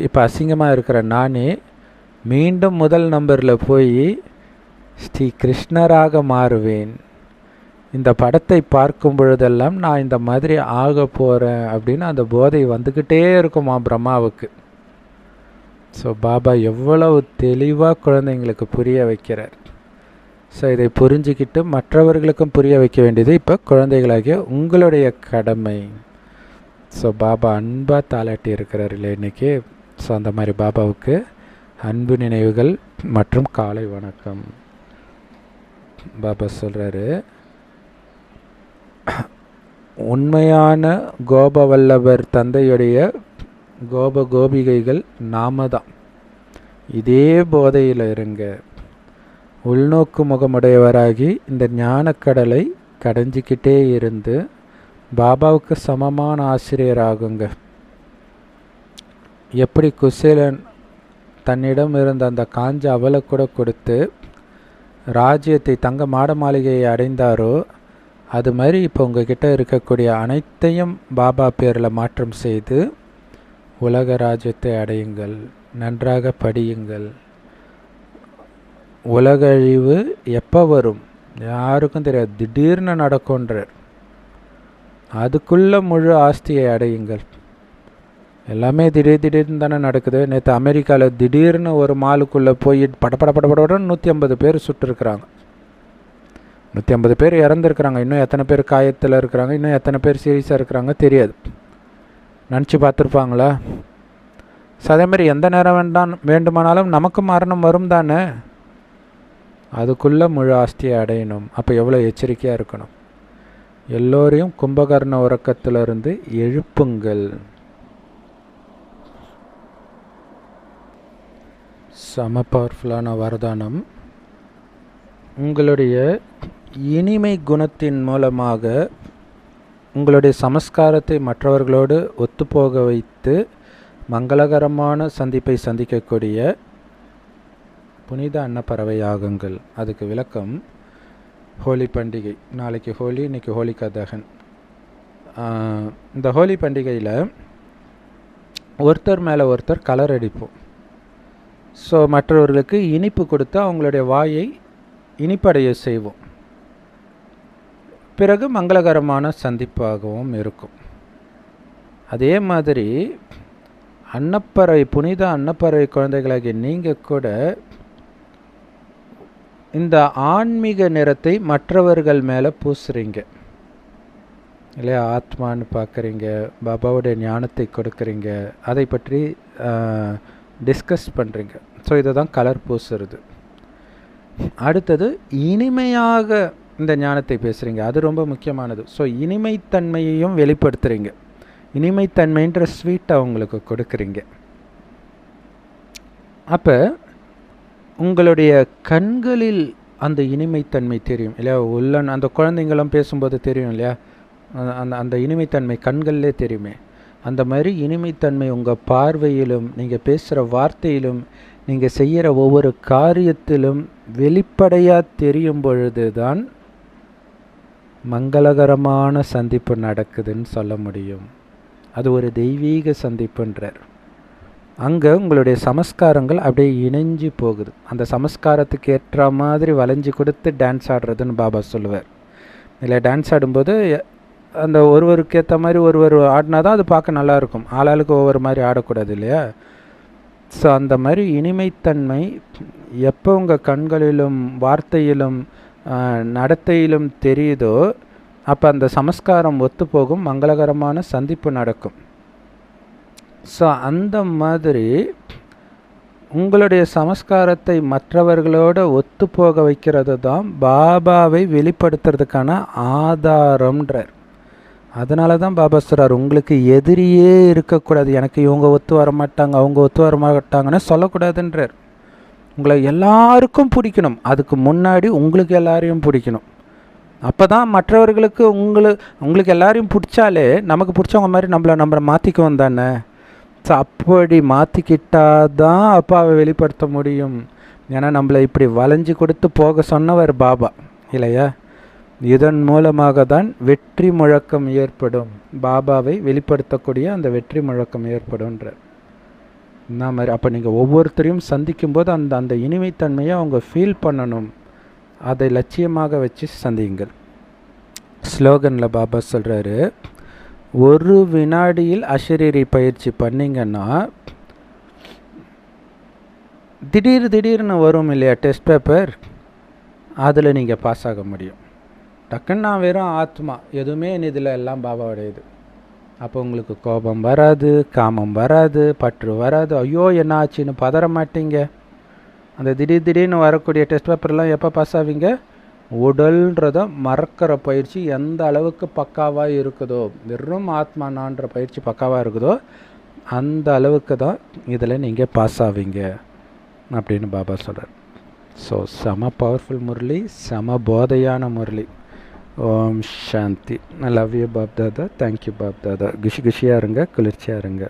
இப்போ அசிங்கமாக இருக்கிற நானே மீண்டும் முதல் நம்பரில் போய் ஸ்ரீ கிருஷ்ணராக மாறுவேன். இந்த படத்தை பார்க்கும் பொழுதெல்லாம் நான் இந்த மாதிரி ஆக போகிறேன் அப்படின்னு அந்த போதை வந்துக்கிட்டே இருக்குமா பிரம்மாவுக்கு. ஸோ பாபா எவ்வளவு தெளிவாக குழந்தைங்களுக்கு புரிய வைக்கிறார். ஸோ இதை புரிஞ்சுக்கிட்டு மற்றவர்களுக்கும் புரிய வைக்க வேண்டியது இப்போ குழந்தைகளாகிய உங்களுடைய கடமை. ஸோ பாபா அன்பாக தாளாட்டி இருக்கிறார் இல்லை இன்றைக்கி. ஸோ அந்த மாதிரி பாபாவுக்கு அன்பு நினைவுகள் மற்றும் காலை வணக்கம். பாபா சொல்கிறாரு, உண்மையான கோபவல்லவர் தந்தையுடைய கோபிகைகள் நாம தான். இதே போதையில் இருங்க. உள்நோக்கு முகமுடையவராகி இந்த ஞானக்கடலை கடைஞ்சிக்கிட்டே இருந்து பாபாவுக்கு சமமான ஆசிரியராகுங்க. எப்படி குசேலன் தன்னிடம் இருந்த அந்த காஞ்ச அவலை கூட கொடுத்து ராஜ்யத்தை தங்க மாட மாளிகையை அடைந்தாரோ, அது மாதிரி இப்போ உங்ககிட்ட இருக்கக்கூடிய அனைத்தையும் பாபா பேரில் மாற்றம் செய்து உலக ராஜ்யத்தை அடையுங்கள். நன்றாக படியுங்கள். உலக அழிவு எப்போ வரும் யாருக்கும் தெரியாது, திடீர்னு நடக்கும்ன்றார். அதுக்குள்ளே முழு ஆஸ்தியை அடையுங்கள். எல்லாமே திடீர்னு தானே நடக்குது. நேற்று அமெரிக்காவில் திடீர்னு ஒரு மாலுக்குள்ளே போய் படப்படன்னு 150 பேர் சுட்டுருக்குறாங்க. 150 பேர் இறந்துருக்குறாங்க. இன்னும் எத்தனை பேர் காயத்தில் இருக்கிறாங்க, இன்னும் எத்தனை பேர் சீரியஸாக இருக்கிறாங்க தெரியாது. நினச்சி பார்த்துருப்பாங்களா? ஸோ அதே மாதிரி எந்த நேரம் வேண்டுமானாலும் நமக்கு மரணம் வரும் தானே. அதுக்குள்ளே முழு ஆஸ்தியை அடையணும். அப்போ எவ்வளோ எச்சரிக்கையாக இருக்கணும். எல்லோரையும் கும்பகர்ண உறக்கத்திலிருந்து எழுப்புங்கள். செம பவர்ஃபுல்லான வரதானம். உங்களுடைய இனிமை குணத்தின் மூலமாக உங்களுடைய சமஸ்காரத்தை மற்றவர்களோடு ஒத்துப்போக வைத்து மங்களகரமான சந்திப்பை சந்திக்கக்கூடிய புனித அன்னப்பறவை ஆகுங்கள். அதுக்கு விளக்கம் ஹோலி பண்டிகை. நாளைக்கு ஹோலி, இன்றைக்கி ஹோலிகா தகன். இந்த ஹோலி பண்டிகையில் ஒருத்தர் மேலே ஒருத்தர் கலர் அடிப்போம். ஸோ மற்றவர்களுக்கு இனிப்பு கொடுத்து அவங்களுடைய வாயை இனிப்படைய செய்வோம். பிறகு மங்களகரமான சந்திப்பாகவும் இருக்கும். அதே மாதிரி அன்னப்பறவை, புனித அன்னப்பறவை குழந்தைகளாகிய நீங்கள் கூட இந்த ஆன்மீக நிறத்தை மற்றவர்கள் மேலே பூசுறீங்க இல்லையா? ஆத்மான்னு பார்க்குறீங்க, பாபாவுடைய ஞானத்தை கொடுக்குறீங்க, அதை பற்றி டிஸ்கஸ் பண்ணுறீங்க. ஸோ இதை தான் கலர் பூசுறது. அடுத்தது இனிமையாக இந்த ஞானத்தை பேசுகிறீங்க. அது ரொம்ப முக்கியமானது. ஸோ இனிமைத்தன்மையையும் வெளிப்படுத்துகிறீங்க. இனிமைத்தன்மைன்ற ஸ்வீட்டை அவங்களுக்கு கொடுக்குறீங்க. அப்போ உங்களுடைய கண்களில் அந்த இனிமைத்தன்மை தெரியும் இல்லையா? அந்த குழந்தைங்களும் பேசும்போது தெரியும் இல்லையா? அந்த இனிமைத்தன்மை கண்கள்லே தெரியுமே. அந்த மாதிரி இனிமைத்தன்மை உங்கள் பார்வையிலும், நீங்கள் பேசுகிற வார்த்தையிலும், நீங்கள் செய்கிற ஒவ்வொரு காரியத்திலும் வெளிப்படையாக தெரியும் பொழுது தான் மங்களகரமான சந்திப்பு நடக்குதுன்னு சொல்ல முடியும். அது ஒரு தெய்வீக சந்திப்புன்றார். அங்கே உங்களுடைய சமஸ்காரங்கள் அப்படியே இணைஞ்சு போகுது. அந்த சமஸ்காரத்துக்கு ஏற்ற மாதிரி வளைஞ்சி கொடுத்து டான்ஸ் ஆடுறதுன்னு பாபா சொல்லுவார். இல்லை, டான்ஸ் ஆடும்போது அந்த ஒருவருக்கு ஏற்ற மாதிரி ஒருவர் ஆடினா தான் அது பார்க்க நல்லாயிருக்கும். ஆளாளுக்கு ஒவ்வொரு மாதிரி ஆடக்கூடாது இல்லையா? ஸோ அந்த மாதிரி இனிமைத்தன்மை எப்போ உங்கள் கண்களிலும் வார்த்தையிலும் நடத்தையிலும் தெரியுதோ அப்போ அந்த சமஸ்காரம் ஒத்துப்போகும், மங்களகரமான சந்திப்பு நடக்கும். ஸோ அந்த மாதிரி உங்களுடைய சமஸ்காரத்தை மற்றவர்களோடு ஒத்துப்போக வைக்கிறது தான் பாபாவை வெளிப்படுத்துறதுக்கான ஆதாரம்ன்றார். அதனால தான் பாபா சொல்கிறார், உங்களுக்கு எதிரியே இருக்கக்கூடாது. எனக்கு இவங்க ஒத்து வர மாட்டாங்க, அவங்க ஒத்து வர மாட்டாங்கன்னு சொல்லக்கூடாதுன்றார். உங்களை எல்லாருக்கும் பிடிக்கணும். அதுக்கு முன்னாடி உங்களுக்கு எல்லாரையும் பிடிக்கணும். அப்போ தான் மற்றவர்களுக்கு உங்களுக்கு எல்லாரையும் பிடிச்சாலே நமக்கு பிடிச்சவங்க மாதிரி நம்மளை மாற்றிக்குவோம் தானே. அப்படி மாற்றிக்கிட்டாதான் அப்பாவை வெளிப்படுத்த முடியும். ஏன்னா நம்மளை இப்படி வளைஞ்சு கொடுத்து போக சொன்னவர் பாபா இல்லையா? இதன் மூலமாக தான் வெற்றி முழக்கம் ஏற்படும். பாபாவை வெளிப்படுத்தக்கூடிய அந்த வெற்றி முழக்கம் ஏற்படும்ன்ற மாதிரி. அப்போ நீங்கள் ஒவ்வொருத்தரையும் சந்திக்கும்போது அந்த இனிமைத்தன்மையை அவங்க ஃபீல் பண்ணணும். அதை லட்சியமாக வச்சு சந்தியுங்கள். ஸ்லோகனில் பாபா சொல்கிறாரு, ஒரு வினாடியில் அஷரீரி பயிற்சி பண்ணிங்கன்னா திடீர்னு வரும் இல்லையா டெஸ்ட் பேப்பர், அதில் நீங்கள் பாஸ் ஆக முடியும். டக்குன்னு நான் வெறும் ஆத்மா, எதுவுமே இதில் எல்லாம் பாபாவுடையது. அப்போ உங்களுக்கு கோபம் வராது, காமம் வராது, பற்று வராது. ஐயோ என்ன ஆச்சுன்னு பதற மாட்டீங்க. அந்த திடீர்னு வரக்கூடிய டெஸ்ட் பேப்பர்லாம் எப்போ பாஸ் ஆவீங்க? உடல்ன்றதை மறக்கிற பயிற்சி எந்த அளவுக்கு பக்காவாக இருக்குதோ, வெறும் ஆத்மானான்ற பயிற்சி பக்காவாக இருக்குதோ, அந்த அளவுக்கு தான் இதில் நீங்கள் பாஸ் ஆவீங்க அப்படின்னு பாபா சொல்கிறார். ஸோ செம பவர்ஃபுல் முரளி, செம போதையான முரளி. ஓம் சாந்தி. I love you Bap Dada. Thank you Bap Dada. குஷியாக இருங்க, குளிர்ச்சியாக இருங்க.